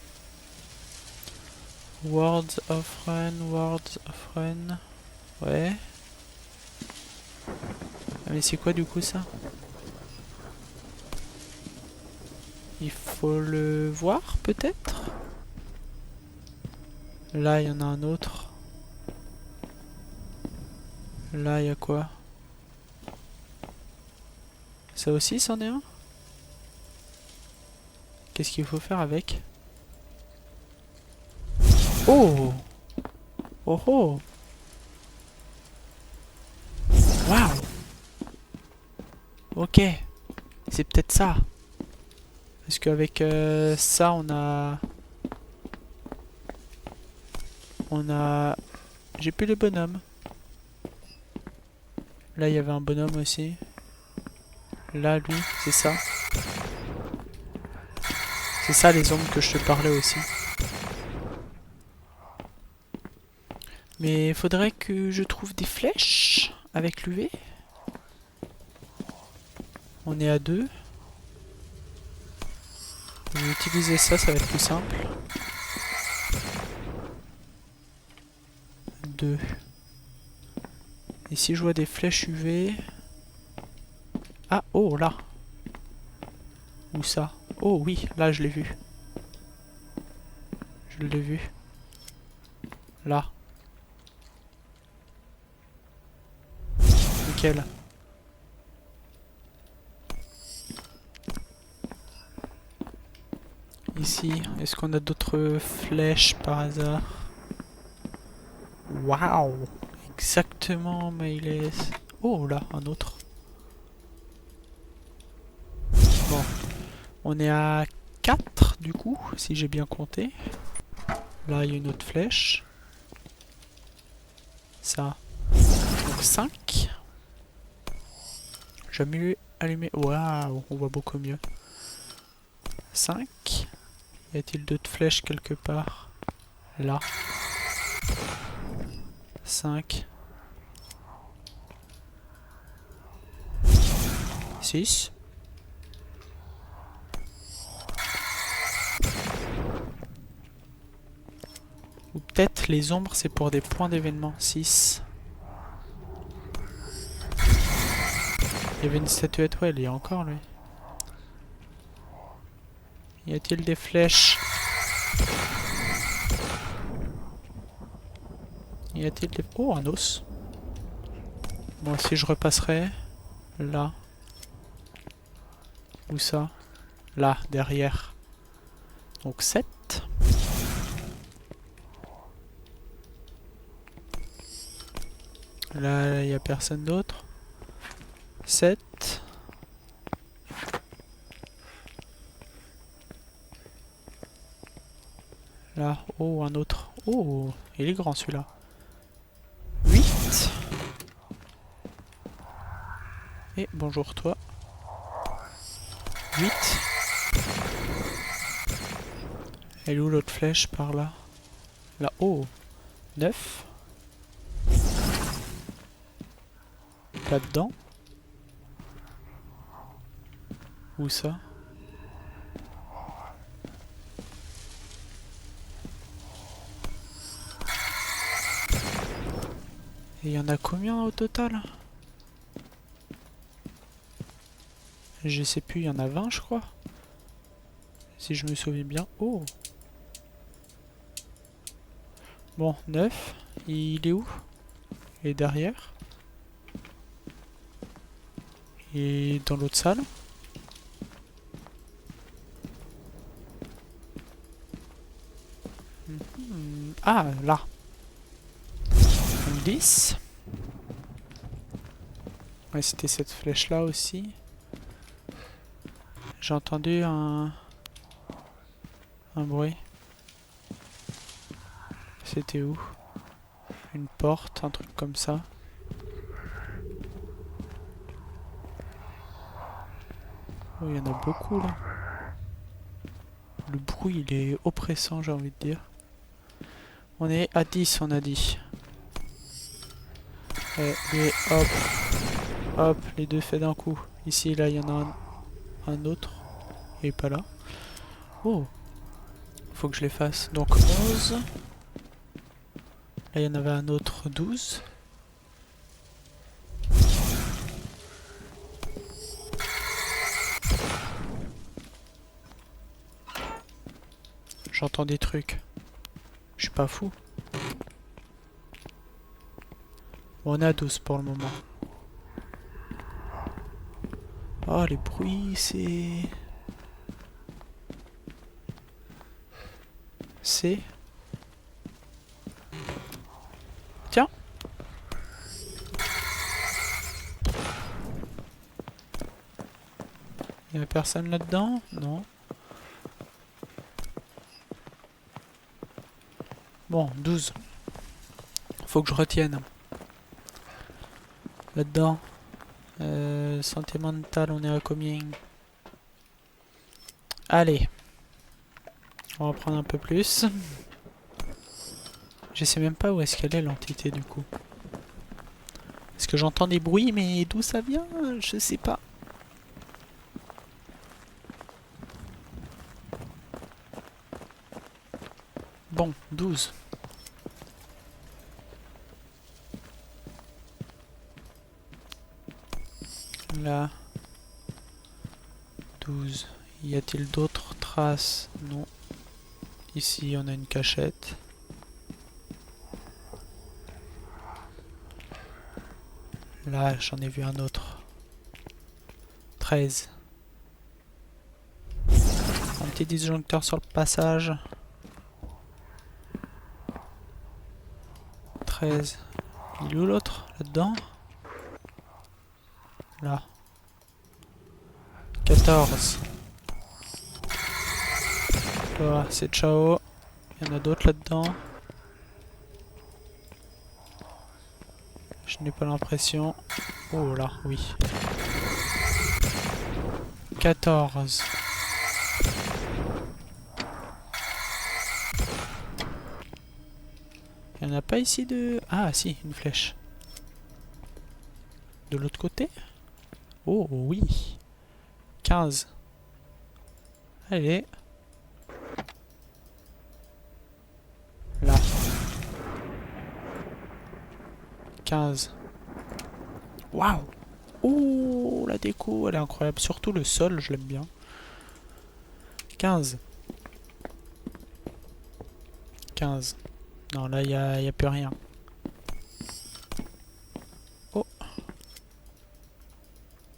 Words of Run, Words of Run. Ouais. Ah, mais c'est quoi du coup ça? Il faut le voir peut-être? Là il y en a un autre. Là il y a quoi? Ça aussi c'en est un? Qu'est-ce qu'il faut faire avec? Oh! Oh oh! Waouh! Ok. C'est peut-être ça. Parce qu'avec ça on a... J'ai plus les bonhommes. Là il y avait un bonhomme aussi. Là lui, c'est ça. C'est ça les ombres que je te parlais aussi. Mais il faudrait que je trouve des flèches avec l'UV. On est à 2. Je vais utiliser ça, ça va être plus simple. 2. Et si je vois des flèches UV... Ah, oh là. Où ça? Oh oui, là je l'ai vu. Je l'ai vu. Là. Nickel. Ici, est-ce qu'on a d'autres flèches par hasard? Waouh! Exactement, Maïles. Oh là, un autre. Bon, on est à 4 du coup, si j'ai bien compté. Là, il y a une autre flèche. Ça. Donc 5. J'ai mieux allumé. Waouh, on voit beaucoup mieux. 5. Y a-t-il d'autres flèches quelque part? Là. 5. 6. Ou peut-être les ombres c'est pour des points d'événement. 6. Il y avait une statuette, ouais, il y a encore lui. Y a-t-il des flèches? Y a-t-il des... Oh, un os. Bon, si je repasserai... Là. Où ça? Là, derrière. Donc 7. Là, il n'y a personne d'autre. 7. Là, oh, un autre. Oh, il est grand celui-là. 8. Et bonjour toi. 8. Elle est où l'autre flèche par là? Là, oh. 9. Là-dedans. Où ça? Et il y en a combien au total? Je sais plus, il y en a 20 je crois. Si je me souviens bien. Oh. Bon, 9. Il est où? Il est derrière. Et dans l'autre salle. Ah, là. 10. Ouais, c'était cette flèche-là aussi. J'ai entendu un bruit. C'était où? Une porte, un truc comme ça. Oh, il y en a beaucoup là. Le bruit, il est oppressant, j'ai envie de dire. On est à 10, on a dit. Et hop, hop, les deux faits d'un coup. Ici, là, il y en a un autre. Il est pas là. Oh, faut que je les fasse. Donc 11. Là, il y en avait un autre, 12. J'entends des trucs. Je suis pas fou. Bon, on est à 12 pour le moment. Oh, les bruits, c'est... Tiens. Il y a personne là-dedans? Non. Bon, 12. Faut que je retienne. Là-dedans. Santé mentale, on est à combien? Allez. On va prendre un peu plus. Je sais même pas où est-ce qu'elle est l'entité du coup. Est-ce que j'entends des bruits mais d'où ça vient? Je sais pas. Bon, 12. Là. 12. Y a-t-il d'autres traces? Non. Ici, on a une cachette. Là, j'en ai vu un autre. 13. Un petit disjoncteur sur le passage. 13. Il est où l'autre? Là-dedans? Là. 14. Voilà, c'est ciao. Il y en a d'autres là-dedans. Je n'ai pas l'impression. Oh là, oui. 14. Il n'y en a pas ici de... Ah si, une flèche. De l'autre côté? Oh oui. 15. Allez. Là. 15. Waouh. Oh, la déco, elle est incroyable. Surtout le sol, je l'aime bien. 15. 15. Non, là, y a plus rien. Oh.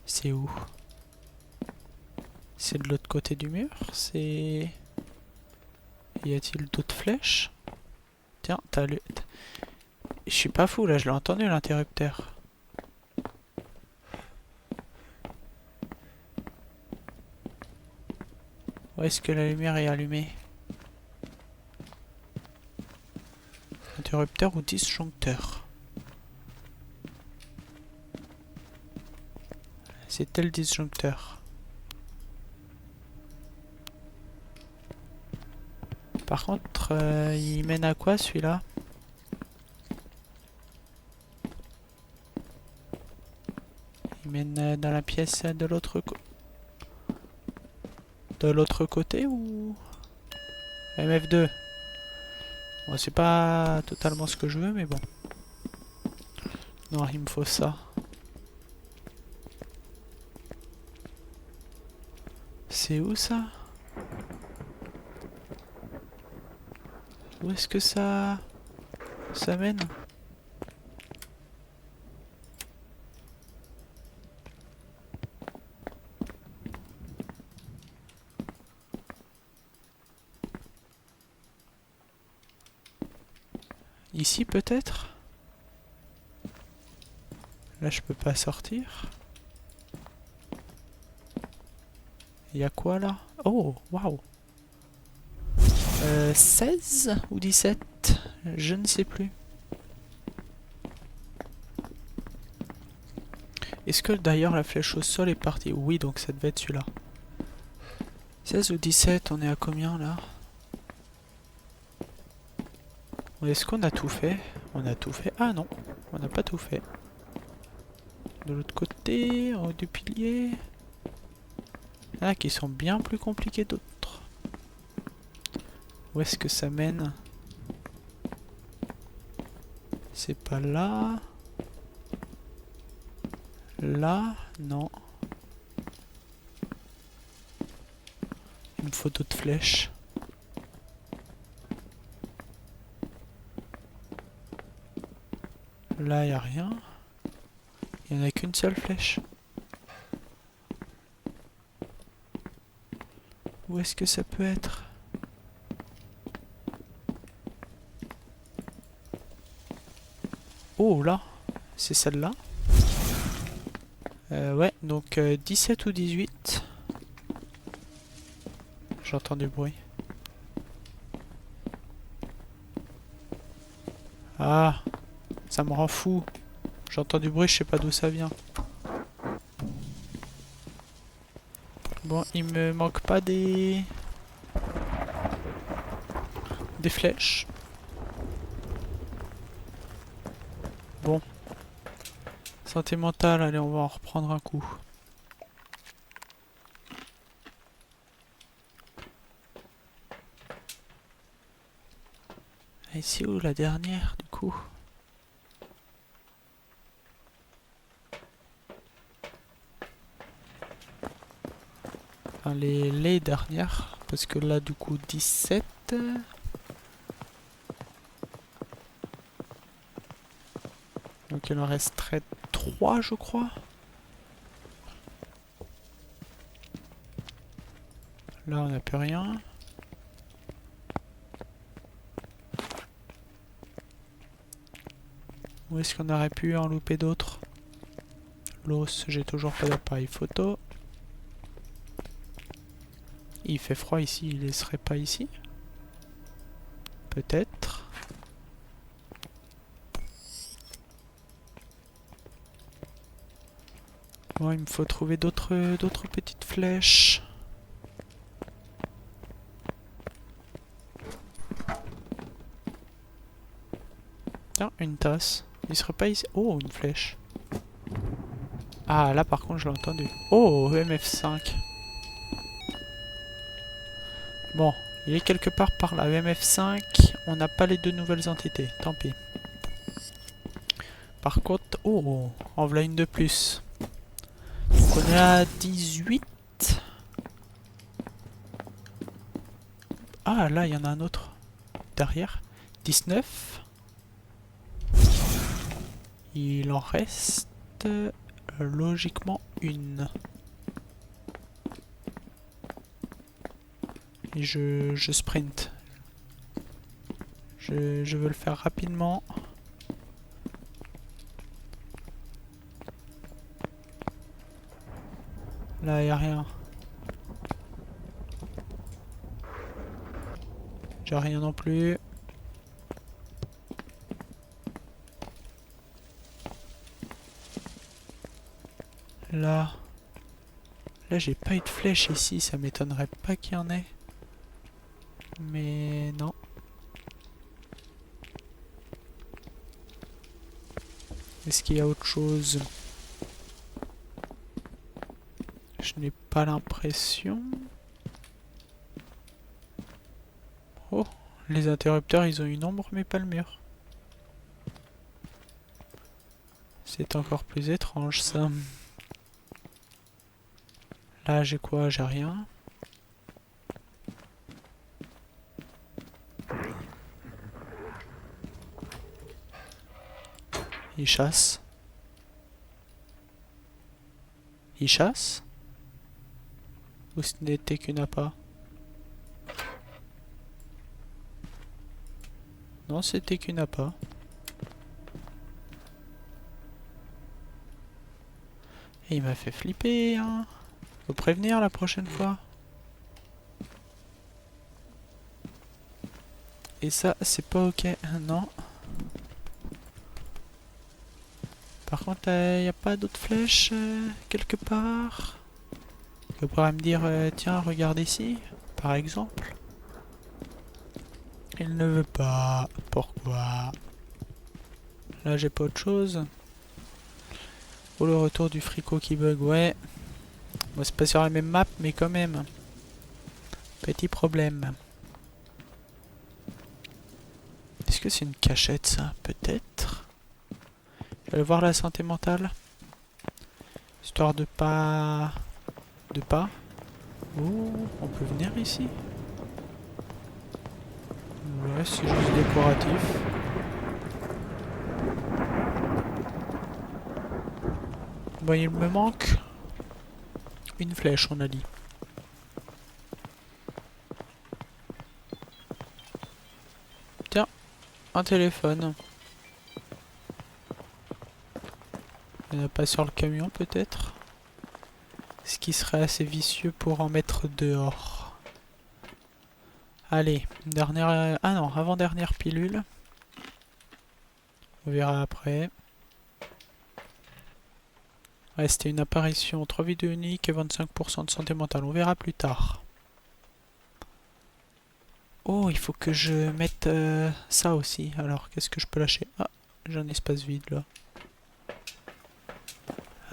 C'est où? C'est de l'autre côté du mur? C'est... Y a-t-il d'autres flèches? Tiens, t'as le... Je suis pas fou, là, je l'ai entendu, l'interrupteur. Où est-ce que la lumière est allumée? Interrupteur ou disjoncteur? C'était le disjoncteur. Par contre, il mène à quoi celui-là? Il mène dans la pièce de l'autre côté ou... MF2. Bon, c'est pas totalement ce que je veux, mais bon. Non, il me faut ça. C'est où ça? Où est-ce que ça mène? Ici peut-être? Là je peux pas sortir. Il y a quoi là? Oh, waouh! 16 ou 17? Je ne sais plus. Est-ce que d'ailleurs la flèche au sol est partie? Oui, donc ça devait être celui-là. 16 ou 17, on est à combien là? Est-ce qu'on a tout fait? On a tout fait. Ah non, on n'a pas tout fait. De l'autre côté, en haut du pilier. Il y en a qui sont bien plus compliqués d'autres. Où est-ce que ça mène? C'est pas là. Là, non. Il me faut d'autres flèches. Là, il n'y a rien. Il n'y en a qu'une seule flèche. Où est-ce que ça peut être? Oh là, c'est celle-là. Ouais, donc 17 ou 18. J'entends du bruit. Ah, ça me rend fou. J'entends du bruit, je sais pas d'où ça vient. Bon, il me manque pas des flèches. Bon. Santé mentale, allez, on va en reprendre un coup. Et c'est où la dernière, du coup? Enfin, les dernières. Parce que là, du coup, 17. Donc il en resterait 3, je crois. Là, on n'a plus rien. Où est-ce qu'on aurait pu en louper d'autres? L'os, j'ai toujours pas d'appareil photo. Il fait froid ici, il ne serait pas ici? Peut-être. Bon, il me faut trouver d'autres petites flèches. Tiens, une tasse. Il serait pas ici? Oh, une flèche. Ah, là par contre, je l'ai entendu. Oh, EMF5. Bon, il est quelque part par là. EMF5, on n'a pas les deux nouvelles entités. Tant pis. Par contre, oh, en voilà une de plus. Donc on est à 18. Ah, là, il y en a un autre. Derrière. 19. Il en reste logiquement une. Et je sprint. Je veux le faire rapidement. Là, il n'y a rien. J'ai rien non plus. Là. Là, j'ai pas eu de flèche ici. Ça m'étonnerait pas qu'il y en ait. Mais non. Est-ce qu'il y a autre chose? Je n'ai pas l'impression. Oh, les interrupteurs, ils ont une ombre, mais pas le mur. C'est encore plus étrange, ça. Là, j'ai quoi? J'ai rien. Il chasse. Il chasse? Ou ce n'était qu'une appât? Non, c'était qu'une appât. Et il m'a fait flipper, hein. Faut prévenir la prochaine fois. Et ça, c'est pas ok. Non. Par contre, il n'y a pas d'autres flèches quelque part? Tu pourrais me dire, tiens, regarde ici, par exemple. Il ne veut pas. Pourquoi? Là, j'ai pas autre chose. Oh, le retour du fricot qui bug, ouais. Bon, c'est pas sur la même map, mais quand même. Petit problème. Est-ce que c'est une cachette, ça? Peut-être. Je vais aller voir la santé mentale. Histoire de pas... Oh, on peut venir ici? Ouais, c'est juste décoratif. Bon, il me manque une flèche, on a dit. Tiens, un téléphone. Il n'y en a pas sur le camion, peut-être? Ce qui serait assez vicieux pour en mettre dehors. Allez, dernière... Ah non, avant-dernière pilule. On verra après. Ouais, c'était une apparition, 3 vidéos uniques et 25% de santé mentale. On verra plus tard. Oh, il faut que je mette ça aussi. Alors, qu'est-ce que je peux lâcher? Ah, j'ai un espace vide là.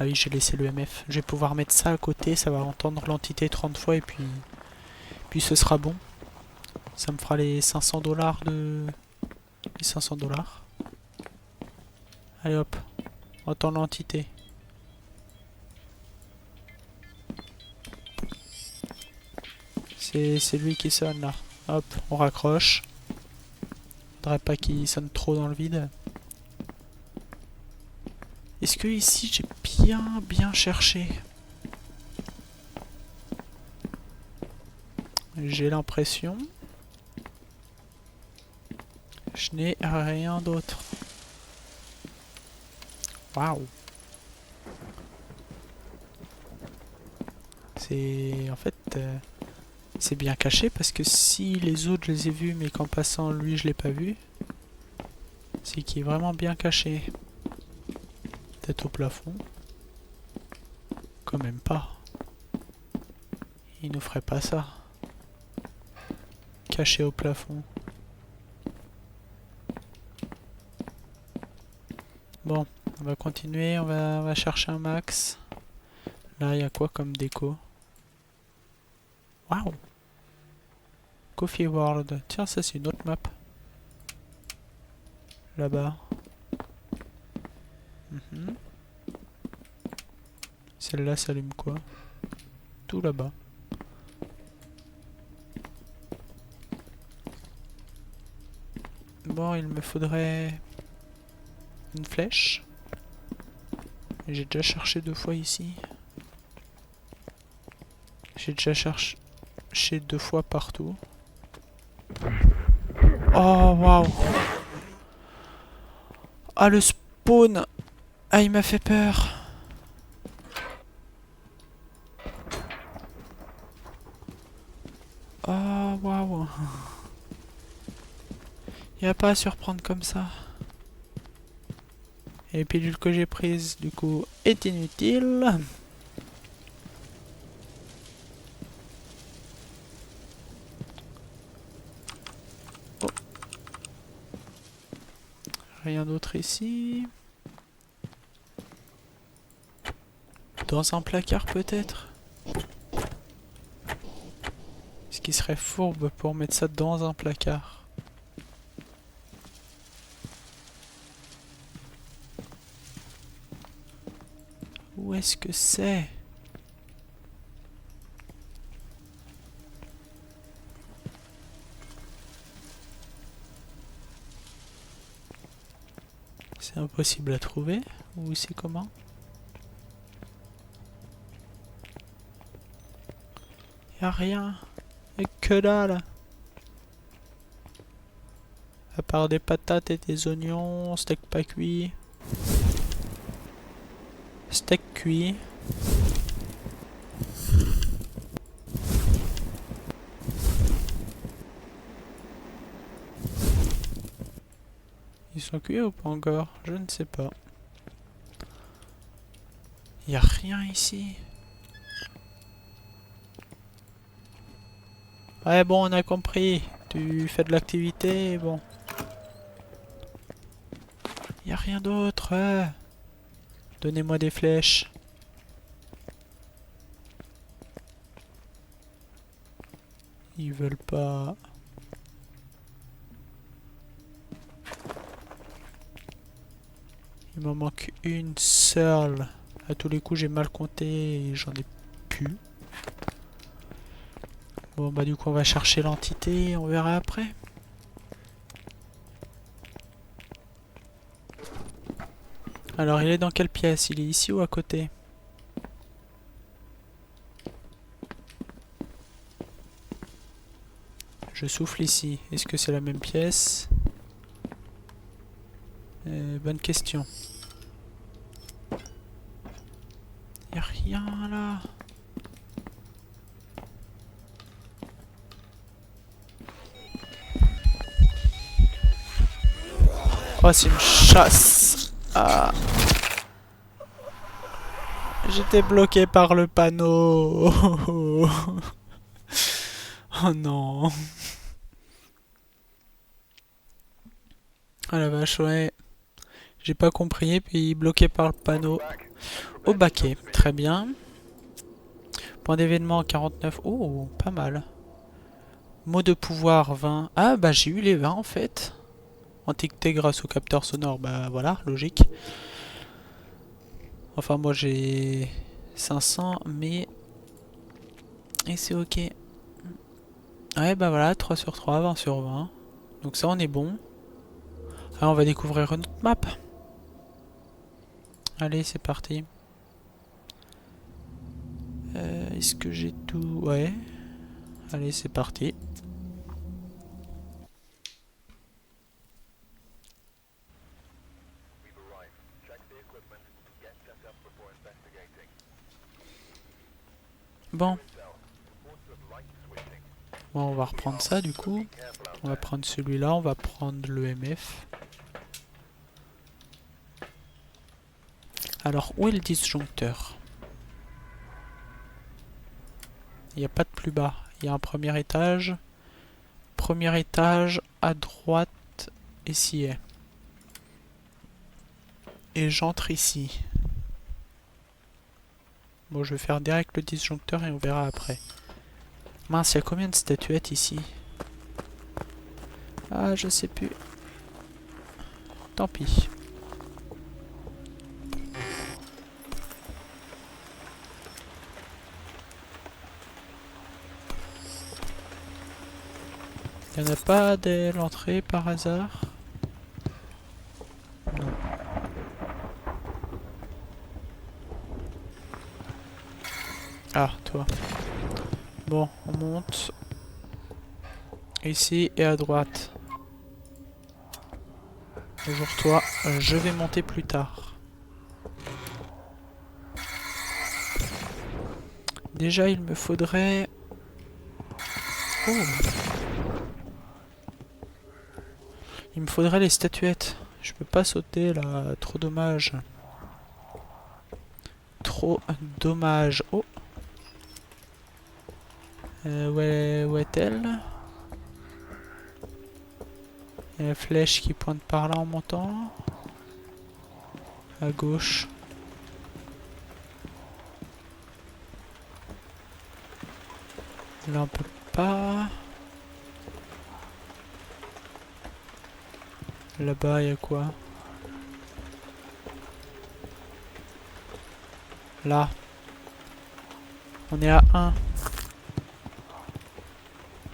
Ah oui, j'ai laissé le MF. Je vais pouvoir mettre ça à côté, ça va entendre l'entité 30 fois et puis ce sera bon. Ça me fera les 500 dollars de... Les 500 dollars. Allez hop, on entend l'entité. C'est lui qui sonne là. Hop, on raccroche. Faudrait pas qu'il sonne trop dans le vide. Est-ce que ici j'ai bien cherché? J'ai l'impression. Je n'ai rien d'autre. Waouh. C'est... En fait... c'est bien caché parce que si les autres je les ai vus mais qu'en passant lui je l'ai pas vu, c'est qu'il est vraiment bien caché. Peut-être au plafond. Quand même pas. Il nous ferait pas ça. Caché au plafond. Bon, on va continuer, on va chercher un max. Là, il y a quoi comme déco? Waouh! Coffee World. Tiens, ça c'est une autre map. Là-bas. Celle-là s'allume quoi? Tout là-bas. Bon, il me faudrait une flèche. J'ai déjà cherché 2 fois ici. J'ai déjà cherché 2 fois partout. Oh, waouh! Ah, le spawn! Ah, il m'a fait peur! Oh, waouh! Il n'y a pas à surprendre comme ça. Et les pilules que j'ai prises, du coup, est inutile. Oh. Rien d'autre ici. Dans un placard peut-être. Ce qui serait fourbe pour mettre ça dans un placard. Où est-ce que c'est? C'est C'est impossible à trouver. Ou c'est comment? Y'a rien. Y'a que dalle. À part des patates et des oignons, steak pas cuit. Steak cuit. Ils sont cuits ou pas encore? Je ne sais pas. Y a rien ici. Ouais bon, on a compris. Tu fais de l'activité, bon. Y a rien d'autre. Donnez-moi des flèches. Ils veulent pas. Il m'en manque une seule. À tous les coups, j'ai mal compté et j'en ai plus. Bon, bah, du coup, on va chercher l'entité. On verra après. Alors, il est dans quelle pièce? Il est ici ou à côté? Je souffle ici. Est-ce que c'est la même pièce? Bonne question. Y'a rien là. Oh, c'est une chasse. Ah. J'étais bloqué par le panneau. Oh non. Ah la vache, ouais. J'ai pas compris, et puis bloqué par le panneau. Au baquet, très bien. Point d'événement 49. Oh, pas mal. Mot de pouvoir 20. Ah bah j'ai eu les 20 en fait. Antiquité grâce au capteur sonore, bah voilà, logique. Enfin moi j'ai 500, mais... Et c'est ok. Ouais bah voilà, 3 sur 3, 20 sur 20. Donc ça on est bon. Alors on va découvrir une autre map. Allez, c'est parti. Est-ce que j'ai tout? Ouais. Allez, c'est parti. Bon. Bon, on va reprendre ça du coup. On va prendre celui-là, on va prendre le MF. Alors, où est le disjoncteur? Il n'y a pas de plus bas. Il y a un premier étage. Premier étage à droite. Ici est. Et j'entre ici. Bon, je vais faire direct le disjoncteur et on verra après. Mince, il y a combien de statuettes ici? Ah, je sais plus. Tant pis. Il n'y en a pas dès l'entrée par hasard? Non. Ah, toi. Bon, on monte. Ici et à droite. Bonjour toi, je vais monter plus tard. Déjà, il me faudrait... Oh. Il me faudrait les statuettes. Je peux pas sauter là, trop dommage. Trop dommage. Oh. Où est-elle? Il y a la flèche qui pointe par là en montant. À gauche. Là on peut pas. Là-bas il y a quoi? Là. On est à 1.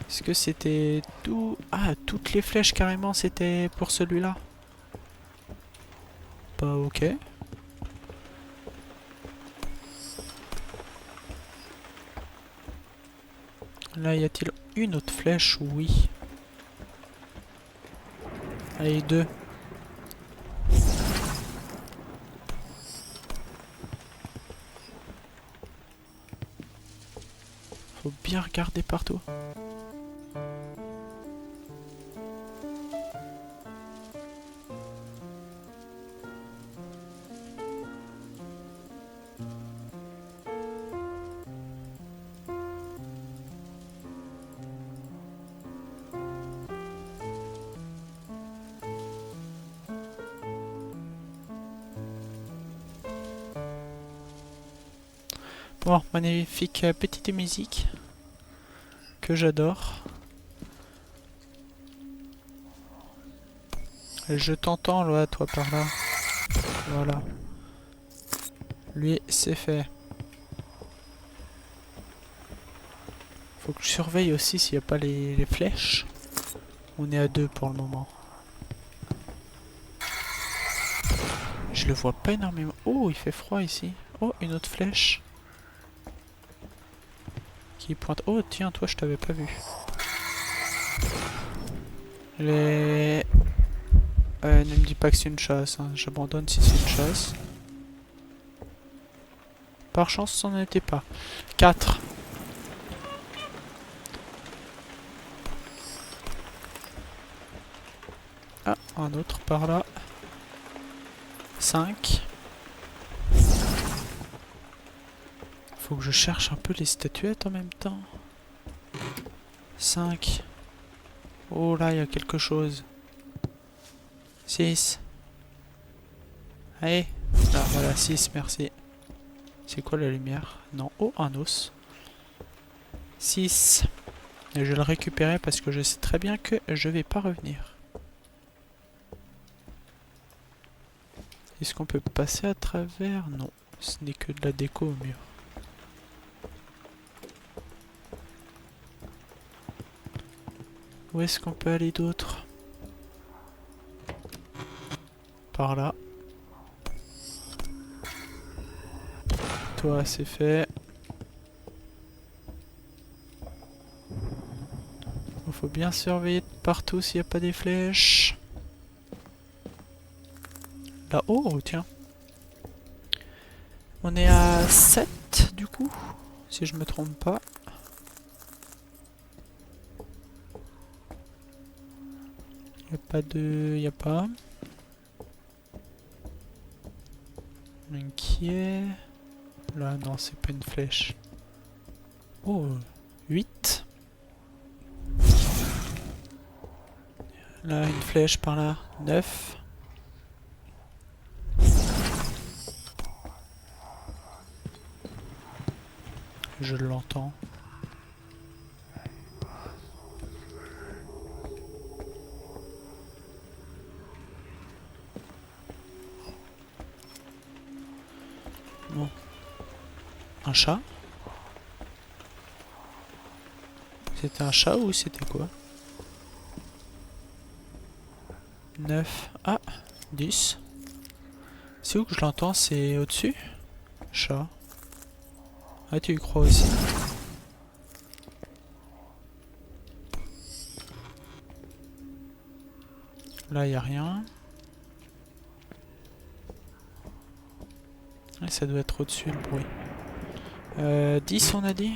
Est-ce que c'était tout... Ah, toutes les flèches carrément c'était pour celui-là. Bah ok. Là, y a-t-il une autre flèche? Oui. Allez, deux. Faut bien regarder partout. Bon, magnifique petite musique que j'adore. Je t'entends là, toi par là. Voilà. Lui, c'est fait. Faut que je surveille aussi s'il n'y a pas les flèches. On est à deux pour le moment. Je le vois pas énormément. Oh, il fait froid ici. Oh, une autre flèche. Qui pointe. Oh, tiens, toi, je t'avais pas vu. Les... ne me dis pas que c'est une chasse. Hein. J'abandonne si c'est une chasse. Par chance, ça n'en était pas. 4. Ah, un autre par là. 5. Faut que je cherche un peu les statuettes en même temps. 5. Oh là, il y a quelque chose. 6. Allez. Là, voilà, 6, merci. C'est quoi la lumière? Non. Oh, un os. 6. Et je vais le récupérer parce que je sais très bien que je vais pas revenir. Est-ce qu'on peut passer à travers? Non. Ce n'est que de la déco au mur. Où est-ce qu'on peut aller d'autre? Par là. Toi, c'est fait. Il faut bien surveiller partout s'il n'y a pas des flèches. Là, oh, tiens. On est à 7 du coup, si je me trompe pas. Il n'y a pas de... Il n'y a pas. Inquiet. Là, non, c'est pas une flèche. Oh, 8. Là, une flèche par là. 9. Je l'entends. Bon. Un chat? C'était un chat ou c'était quoi? 9. Ah, 10. C'est où que je l'entends? C'est au-dessus? Chat. Ah, tu y crois aussi? Là, il n'y a rien. Et ça doit être au-dessus le bruit. 10 on a dit?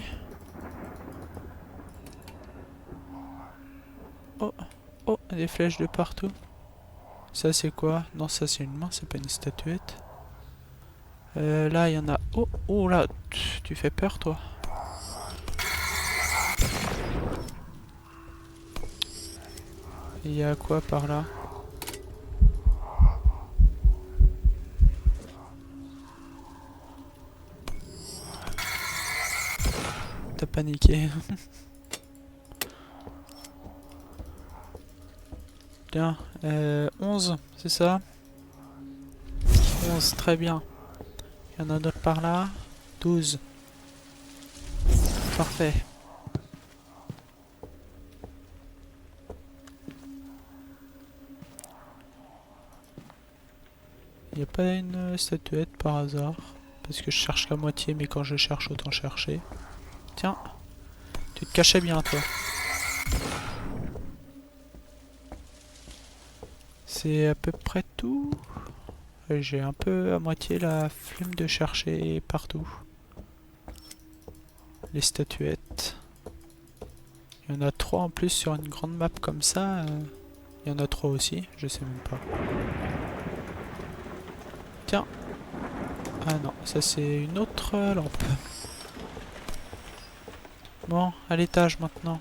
Oh, oh, des flèches de partout. Ça c'est quoi? Non, ça c'est une main, c'est pas une statuette. Là il y en a... Oh, oh là, tu fais peur toi. Il y a quoi par là? T'as paniqué. Bien, 11, c'est ça? 11, très bien. Il y en a d'autres par là. 12. Parfait. n'y a pas une statuette par hasard? Parce que je cherche la moitié, mais quand je cherche, autant chercher. Tiens, tu te cachais bien, toi. C'est à peu près tout. J'ai un peu à moitié la flemme de chercher partout. Les statuettes. Il y en a 3 en plus sur une grande map comme ça. Il y en a 3 aussi, je sais même pas. Tiens. Ah non, ça c'est une autre lampe. Bon, à l'étage maintenant.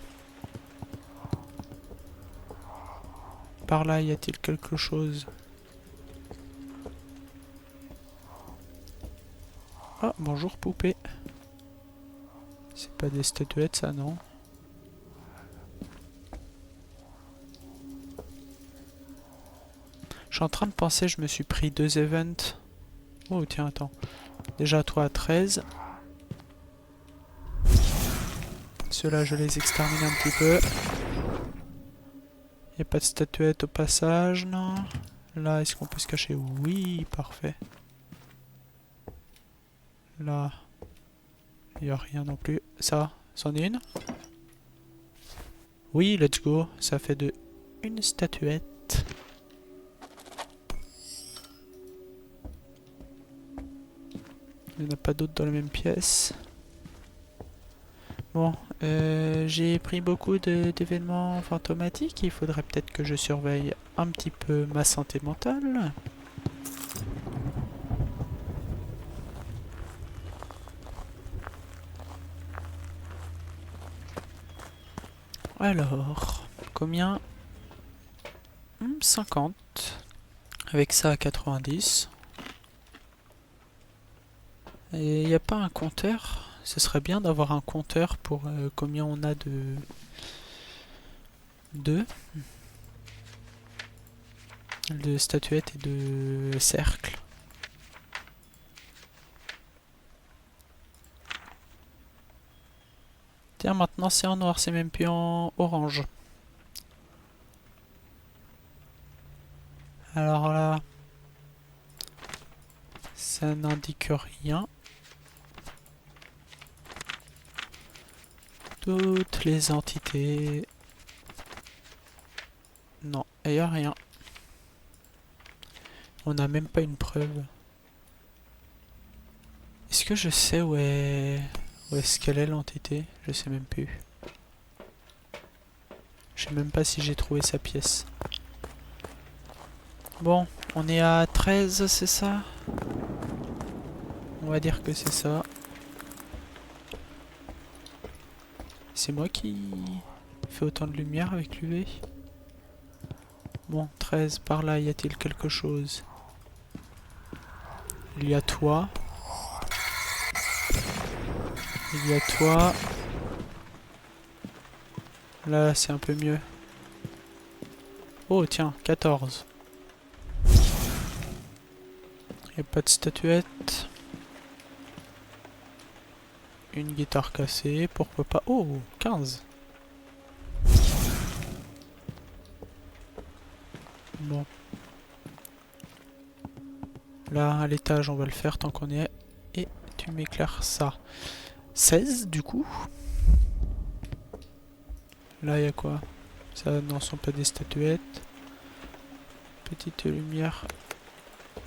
Par là, y a-t-il quelque chose? Ah, bonjour poupée. C'est pas des statuettes ça, non? Je suis en train de penser, je me suis pris 2 events. Oh tiens, attends. Déjà toi à 13. Ceux-là, je les extermine un petit peu. Y a pas de statuette au passage, non? Là, est-ce qu'on peut se cacher? Oui, parfait. Là, y a rien non plus. Ça, c'en est une? Oui, let's go. Ça fait de une statuette. Il n'y en a pas d'autres dans la même pièce. Bon, j'ai pris beaucoup d'événements fantomatiques. Il faudrait peut-être que je surveille un petit peu ma santé mentale. Alors, combien? 50. Avec ça à 90. Et il n'y a pas un compteur? Ce serait bien d'avoir un compteur pour combien on a de statuettes et de cercles. Tiens, maintenant c'est en noir, c'est même plus en orange. Alors là, ça n'indique rien. Toutes les entités... Non, il n'y a rien. On n'a même pas une preuve. Est-ce que je sais où est-ce qu'elle est l'entité? Je sais même plus. Je sais même pas si j'ai trouvé sa pièce. Bon, on est à 13, c'est ça? On va dire que c'est ça. C'est moi qui fais autant de lumière avec l'UV? Bon, 13, par là, y a-t-il quelque chose? Il y a toi. Il y a toi. Là, c'est un peu mieux. Oh, tiens, 14. Il n'y a pas de statuette. Une guitare cassée, pourquoi pas. Oh, 15. Bon. Là, à l'étage, on va le faire tant qu'on y est. Et tu m'éclaires ça. 16, du coup. Là, il y a quoi? Ça, non, ce sont pas des statuettes. Petite lumière.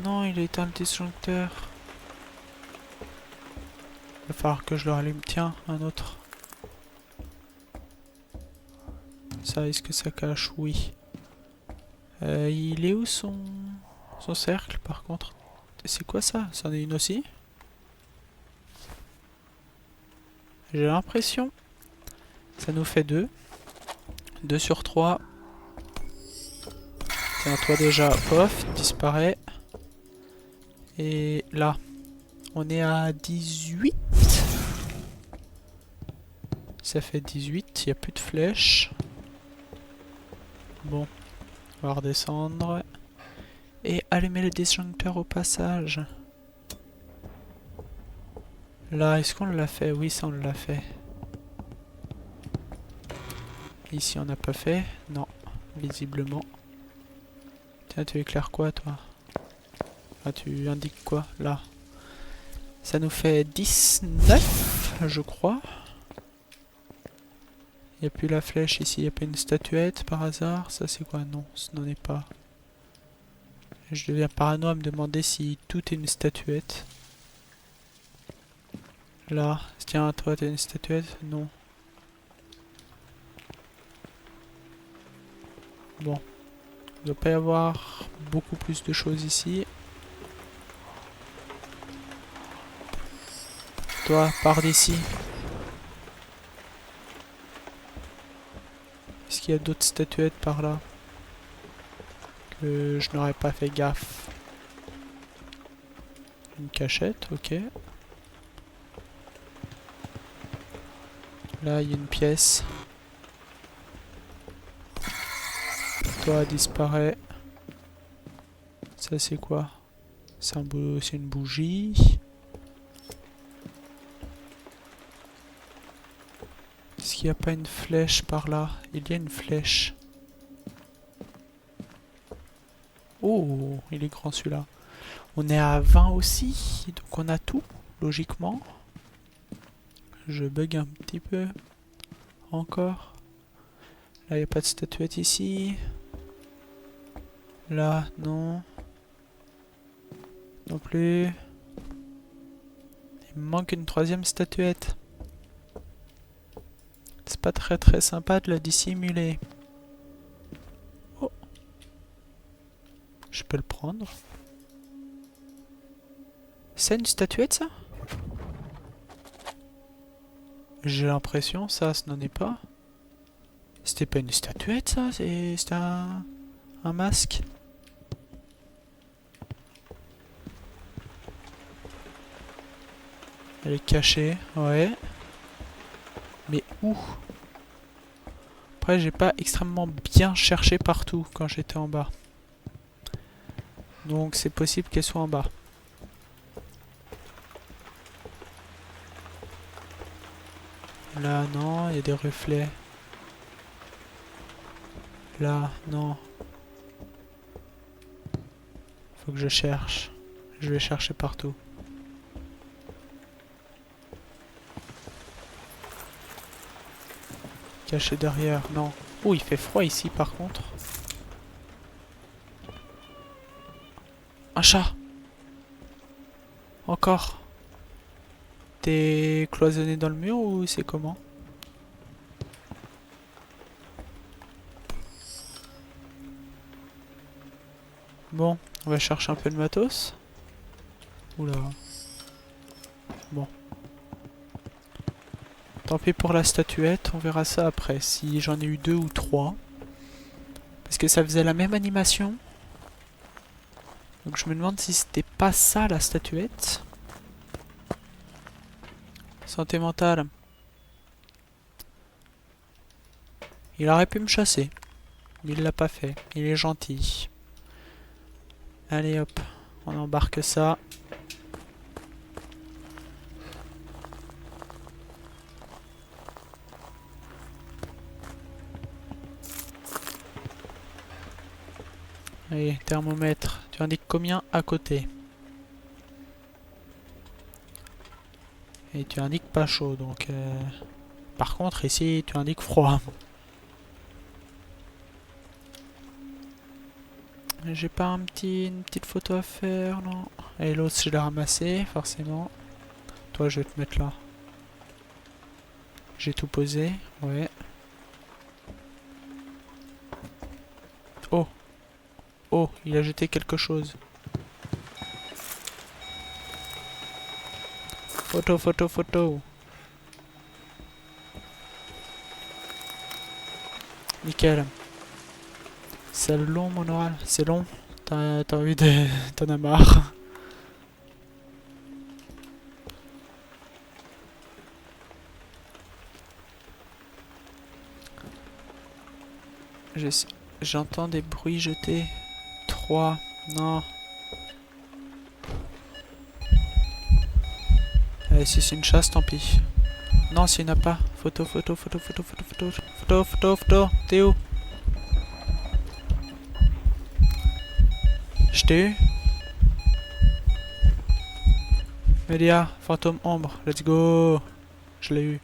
Non, il a éteint le disjoncteur. Il va falloir que je le rallume. Tiens, un autre. Ça, est-ce que ça cache? Oui. Il est où son cercle, par contre? C'est quoi ça? C'en est une aussi? J'ai l'impression. Ça nous fait 2. 2 sur 3. Tiens, toi déjà, pof, disparaît. Et là, on est à 18. Ça fait 18, il n'y a plus de flèches. Bon, on va redescendre. Et allumer le disjoncteur au passage. Là, est-ce qu'on l'a fait? Oui, ça on l'a fait. Ici, on n'a pas fait. Non, visiblement. Tiens, tu éclaires quoi, toi? Ah, tu indiques quoi, là? Ça nous fait 19, je crois. Il n'y a plus la flèche ici, il n'y a pas une statuette par hasard. Ça c'est quoi? Non, ce n'en est pas. Je deviens parano à me demander si tout est une statuette. Là, tiens, toi t'as une statuette? Non. Bon, il ne doit pas y avoir beaucoup plus de choses ici. Toi, pars d'ici. Est-ce qu'il y a d'autres statuettes par là? Que je n'aurais pas fait gaffe. Une cachette, ok. Là, il y a une pièce. Toi, disparaît. Ça, c'est quoi? C'est une bougie. Est-ce qu'il n'y a pas une flèche par là? Il y a une flèche. Oh, il est grand celui-là. On est à 20 aussi, donc on a tout, logiquement. Je bug un petit peu. Encore. Là, il n'y a pas de statuette ici. Là, non. Non plus. Il me manque une troisième statuette. C'est pas très sympa de la dissimuler. Oh. Je peux le prendre. C'est une statuette, ça? J'ai l'impression, ça, ce n'en est pas. C'était pas une statuette, ça? C'était un masque? Elle est cachée, ouais. Mais où? Après, j'ai pas extrêmement bien cherché partout quand j'étais en bas. Donc, c'est possible qu'elle soit en bas. Là, non, il y a des reflets. Là, non. Faut que je cherche. Je vais chercher partout. Caché derrière, non. Oh, il fait froid ici par contre. Un chat. Encore. T'es cloisonné dans le mur ou c'est comment? Bon, on va chercher un peu de matos. Oula. Bon. Tant pis pour la statuette, on verra ça après, si j'en ai eu 2 ou 3. Parce que ça faisait la même animation. Donc je me demande si c'était pas ça la statuette. Santé mentale. Il aurait pu me chasser. Mais il l'a pas fait. Il est gentil. Allez hop, on embarque ça. Allez, thermomètre. Tu indiques combien à côté? Et tu indiques pas chaud, donc... Par contre, ici, tu indiques froid. J'ai pas une petite photo à faire, non? Et l'autre, je l'ai ramassé, forcément. Toi, je vais te mettre là. J'ai tout posé, ouais. Oh! Oh, il a jeté quelque chose. Photo, photo, photo. Nickel. C'est long mon oral, c'est long. T'as envie de... T'en as marre. J'entends des bruits jetés. 3. Non. Allez, si c'est une chasse, tant pis. Non, s'il n'y en a pas. Photo, photo, photo, photo, photo, photo, photo, photo, photo. T'es où? Je t'ai eu? Melia, fantôme ombre, let's go. Je l'ai eu.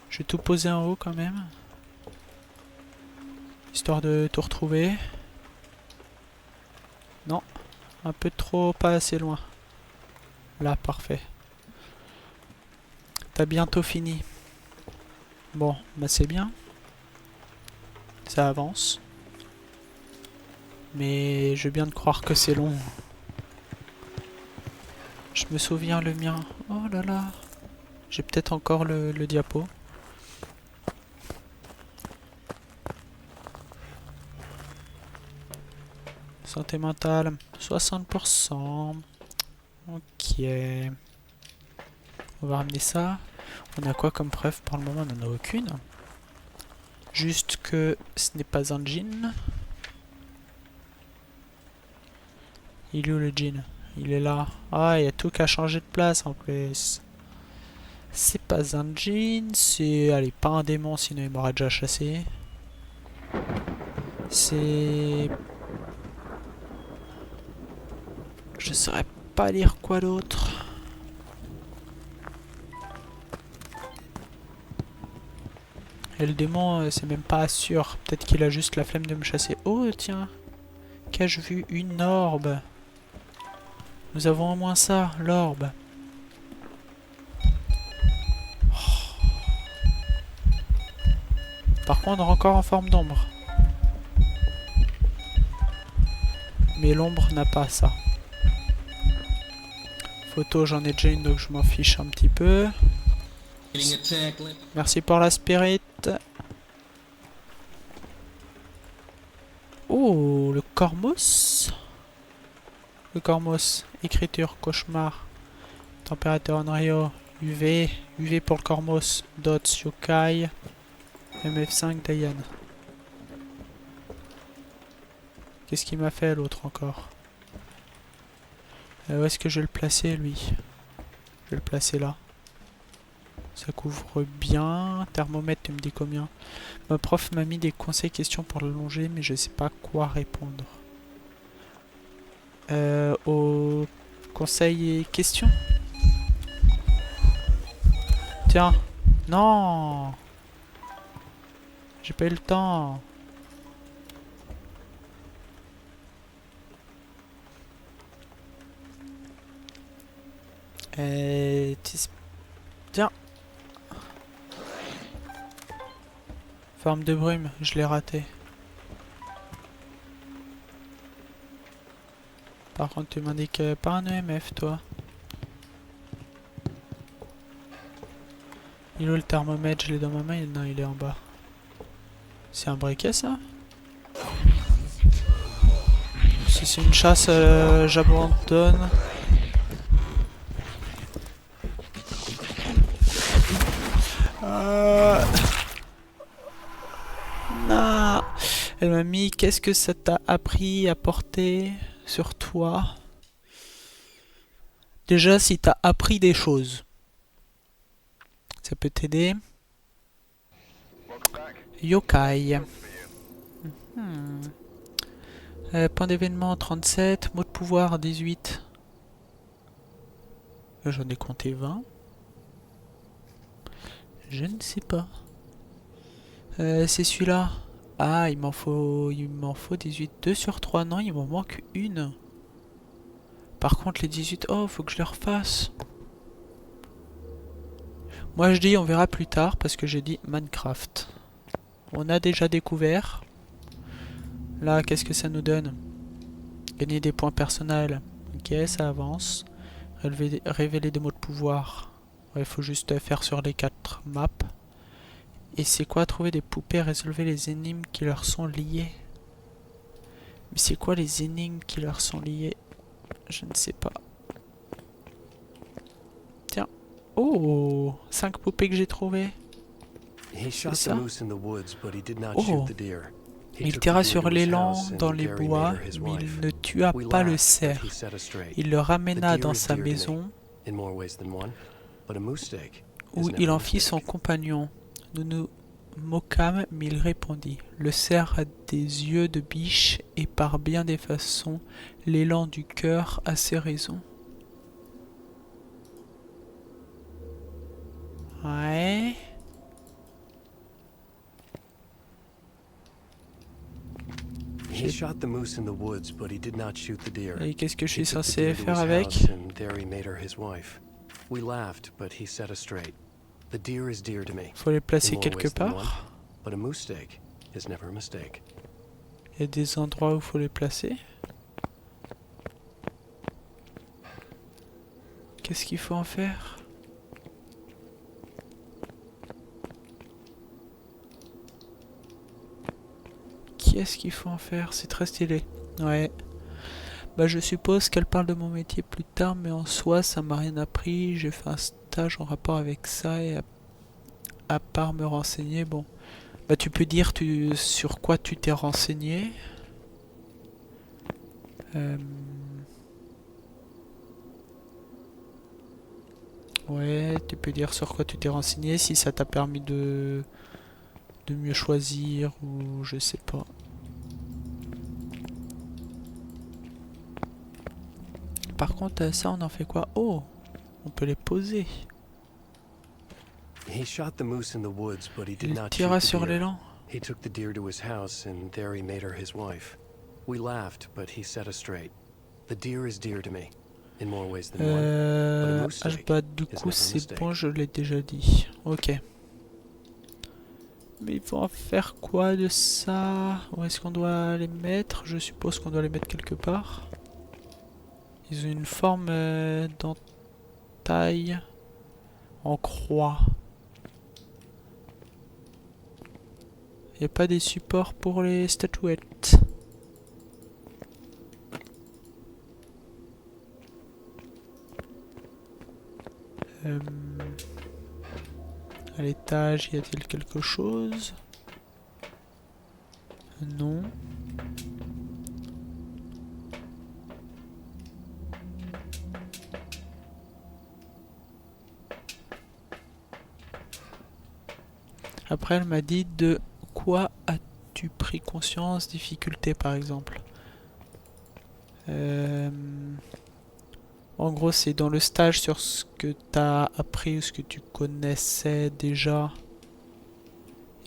Je vais tout poser en haut quand même. Histoire de tout retrouver. Non, un peu trop, pas assez loin. Là, parfait. T'as bientôt fini. Bon, bah c'est bien. Ça avance. Mais je veux bien te croire que c'est long. Je me souviens le mien. Oh là là. J'ai peut-être encore le diapo. Santé mentale, 60%. Ok. On va ramener ça. On a quoi comme preuve? Pour le moment, on n'en a aucune. Juste que ce n'est pas un djinn. Il est où le djinn? Il est là. Ah, il y a tout qu'à changer de place en plus. C'est pas un djinn, c'est... Allez, pas un démon, sinon il m'aurait déjà chassé. C'est... Je saurais pas lire quoi d'autre. Et le démon, c'est même pas sûr. Peut-être qu'il a juste la flemme de me chasser. Oh, tiens. Qu'ai-je vu? Une orbe. Nous avons au moins ça, l'orbe. Par contre, encore en forme d'ombre. Mais l'ombre n'a pas ça. Photo, j'en ai déjà une, donc je m'en fiche un petit peu. Merci pour la spirit. Oh, le Cormos. Le Cormos. Écriture, cauchemar. Température Onryo. UV. UV pour le Cormos. Dots, Yokai. MF5, Diane. Qu'est-ce qu'il m'a fait l'autre encore? Où est-ce que je vais le placer lui? Je vais le placer là. Ça couvre bien. Thermomètre, tu me dis combien? Ma prof m'a mis des conseils questions pour le longer, mais je sais pas quoi répondre. Au conseil et questions? Tiens. Non. J'ai pas eu le temps. Tiens. Forme de brume, je l'ai raté. Par contre, tu m'indiques pas un EMF, toi. Il est où le thermomètre? Je l'ai dans ma main. Non, il est en bas. C'est un briquet, ça? Si c'est une chasse, j'abandonne. Non. Elle m'a mis, qu'est-ce que ça t'a appris à porter sur toi? Déjà, si t'as appris des choses, ça peut t'aider. Yokai. Point d'événement 37, mot de pouvoir 18. J'en ai compté 20. Je ne sais pas. C'est celui-là. Ah, il m'en faut 18. 2 sur 3, non, il m'en manque une. Par contre, les 18, oh, faut que je les refasse. Moi, je dis, on verra plus tard, parce que j'ai dit Minecraft. On a déjà découvert. Là, qu'est-ce que ça nous donne? Gagner des points personnels. Ok, ça avance. Révéler des mots de pouvoir. Il faut juste faire sur les 4 maps. Et c'est quoi? Trouver des poupées, résolver les énigmes qui leur sont liées. Mais c'est quoi les énigmes qui leur sont liées? Je ne sais pas. Tiens. Oh, 5 poupées que j'ai trouvées. C'est ça? Oh. Il tira sur l'élan dans les bois, mais il ne tua pas le cerf. Il le ramena dans sa maison, où il en fit son compagnon. Nous nous moquâmes, mais il répondit: le cerf a des yeux de biche, et par bien des façons, l'élan du cœur a ses raisons. He shot the moose in the woods, but he did not shoot the deer. Et qu'est-ce que je He suis took the censé deer to faire his avec? house, and there he made her his wife. We laughed, but he set us straight. The deer is dear to me. Faut les In placer more quelque ways than one, part. but a moose steak is never a mistake. Il y a des endroits où faut les placer. Qu'est-ce qu'il faut en faire? Qu'est-ce qu'il faut en faire? C'est très stylé. Ouais. Bah je suppose qu'elle parle de mon métier plus tard, mais en soi ça m'a rien appris. J'ai fait un stage en rapport avec ça et à part me renseigner, bon. Bah tu peux dire sur quoi tu t'es renseigné. Ouais, tu peux dire sur quoi tu t'es renseigné, si ça t'a permis de mieux choisir ou je sais pas. Par contre, ça on en fait quoi? Oh, on peut les poser. He shot the moose in the woods, but he did Il not tira shoot the sur deer. l'élan. He took the deer to his house, and there he made her his wife. We laughed, but he set us straight. The deer is dear to me, in more ways than one. Bah du coup c'est bon, je l'ai déjà dit. Ok. Mais il faut en faire quoi de ça? Où est-ce qu'on doit les mettre? Je suppose qu'on doit les mettre quelque part. Ils ont une forme d'entaille en croix. Il n'y a pas des supports pour les statuettes. À l'étage, y a-t-il quelque chose? Non. Après, elle m'a dit de quoi as-tu pris conscience, difficulté par exemple. En gros, c'est dans le stage sur ce que tu as appris ou ce que tu connaissais déjà.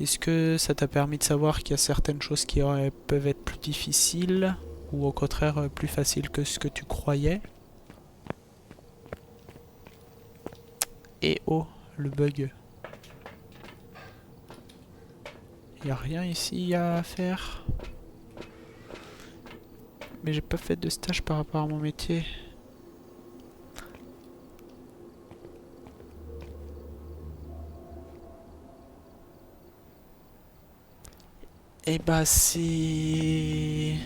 Est-ce que ça t'a permis de savoir qu'il y a certaines choses qui peuvent être plus difficiles ou au contraire plus faciles que ce que tu croyais? Et oh, le bug. Il n'y a rien ici à faire. Mais j'ai pas fait de stage par rapport à mon métier. Et bah c'est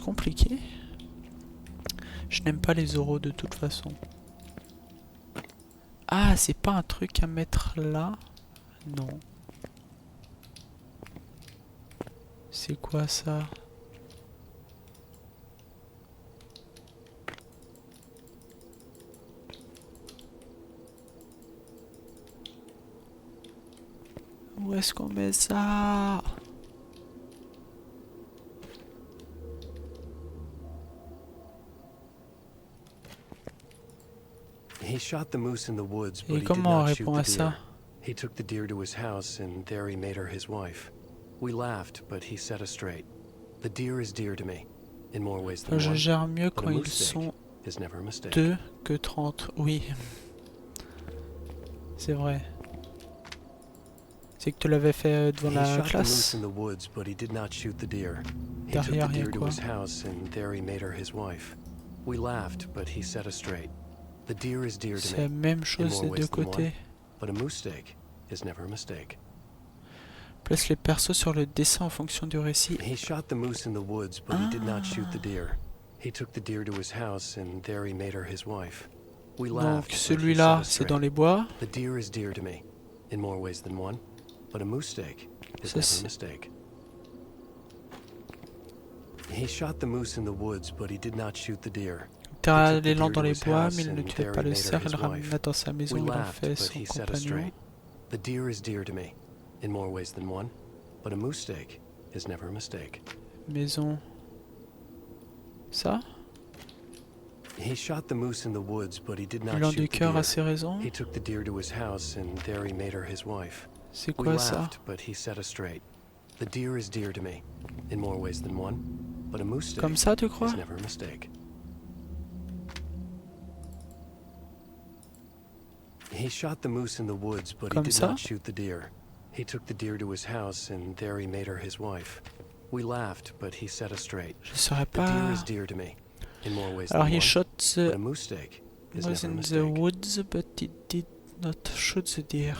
compliqué. Je n'aime pas les euros de toute façon. Ah, c'est pas un truc à mettre là? Non. C'est quoi ça? Où est-ce qu'on met ça? He shot the moose in the woods, but Et he did comment on not shoot répond the à ça? deer. He took the deer to his house, and there he made her his wife. We laughed, but he set us straight. The deer is dear to me, in more ways than Je one, gère mieux but a quand ils moose steak sont is never a mistake. 2 que 30. Oui. C'est vrai. C'est que tu l'avais fait devant He la shot the moose classe. in the woods, but he did not shoot the deer. He took Derrière, the il y a deer to quoi? his house, and there he made her his wife. We laughed, but he set us straight. The deer is dear to C'est la me, même chose des deux côtés. but a moose steak is never a mistake. Place les persos sur le dessin en fonction du récit. He shot the moose in the woods, but he did not shoot the deer. He took the deer to his house, and there he made her his wife. We laughed, Donc but he celui-là, set us c'est dans straight. les bois. The deer is dear to me, in more ways than one, but a moose steak is Ça, never c'est- a mistake. He shot the moose in the woods, but he did not shoot the deer. T'as He took the l'élan deer dans to les his bois, house, mais il ne and tue there pas he le made her cerf, il his le ramène wife. dans sa maison, We il en laughed, fait but son he set us compagnon. straight. The deer is dear to me, in more ways than one, but a moose steak is never a mistake. Maison. Ça? He shot the moose in the woods, but he did not L'élan du shoot the cœur a deer. ses raisons. He took the deer to his house, and there he made her his wife. C'est We quoi ça? laughed, but he set us straight. The deer is dear to me, in more ways than one, but a moose Comme ça, tu crois? is never a mistake. He shot the moose in the woods, but he Comme did ça? not shoot the deer. He took the deer to his house, and there he made her his wife. We laughed, but he set us straight. Je saurais The deer pas. is dear to me, in more ways Alors, than he one, shot but the a moose steak is was never a in the mistake. woods, but he did not shoot the deer.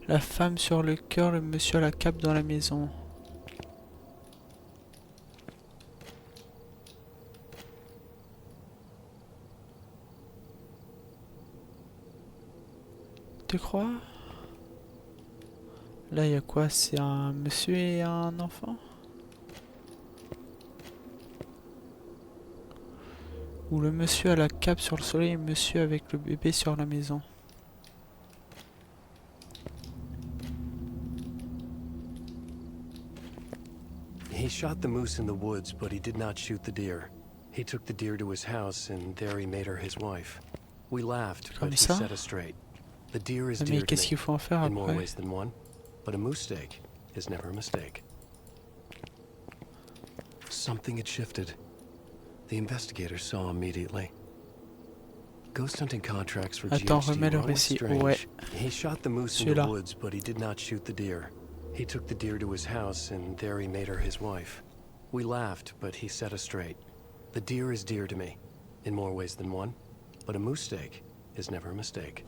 La femme sur le cœur, le monsieur à la cape dans la maison. Tu crois? Là, il y a quoi? C'est un monsieur et un enfant? Ou le monsieur à la cape sur le soleil et le monsieur avec le bébé sur la maison. He shot the moose in the woods, but he did not shoot the deer. He took the deer to his house, and there he made her his wife. We laughed, Comme but he ça? set us straight. The deer is Mais dear to qu'est-ce me, qu'il faut en faire in more après? ways than one, but a moose steak is never a mistake. Something had shifted. The investigators saw immediately. Ghost hunting contracts for Attends, GHD remets le were always récit. strange. Ouais. He shot the moose in the Celui-là. woods, but he did not shoot the deer. He took the deer to his house, and there he made her his wife. We laughed, but he set us straight. The deer is dear to me, in more ways than one, but a moose steak is never a mistake.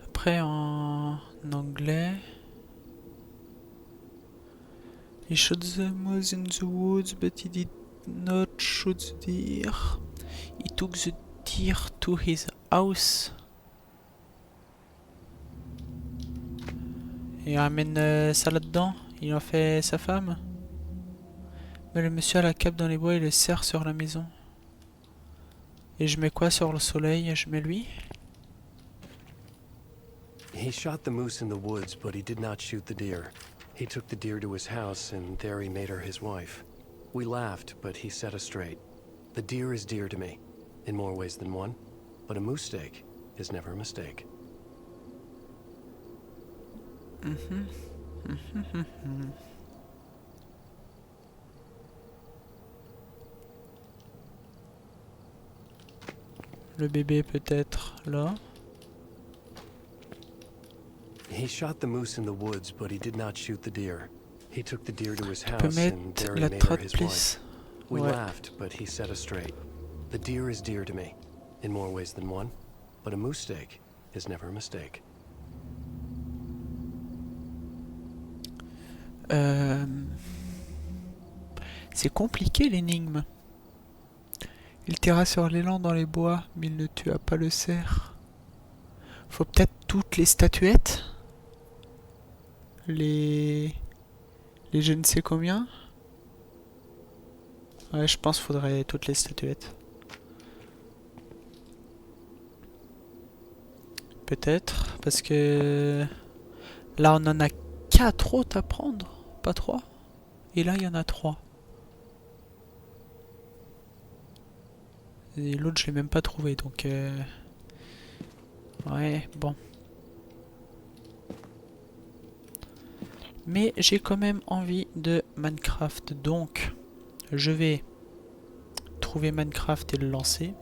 Après en anglais. He shot the moose in the woods, but he did not shoot the deer. He took the deer to his house. Il ramène ça là-dedans. Il en fait sa femme. Mais le monsieur à la cape dans les bois, il le serre sur la maison. Et je mets quoi sur le soleil? Je mets lui. He shot the moose in the woods, but he did not shoot the deer. He took the deer to his house, and there he made her his wife. We laughed, but he set us straight. The deer is dear to me, in more ways than one, but a moose steak is never a mistake. Le bébé peut-être là. He shot the moose in the woods, but he did not shoot the deer. He took the deer to his Tu peux house, and mettre there he la made her trotte his wife. please. We Ouais. laughed, but he set us straight. The deer is dear to me, in more ways than one, but a moose steak is never a mistake. C'est compliqué l'énigme. Il tira sur l'élan dans les bois, mais il ne tua pas le cerf. Faut peut-être toutes les statuettes. Les je ne sais combien. Ouais, je pense qu'il faudrait toutes les statuettes. Peut-être, parce que là on en a 4 autres à prendre, pas 3. Et là il y en a 3. Et l'autre je l'ai même pas trouvé, donc ouais, bon. Mais j'ai quand même envie de Minecraft, donc je vais trouver Minecraft et le lancer.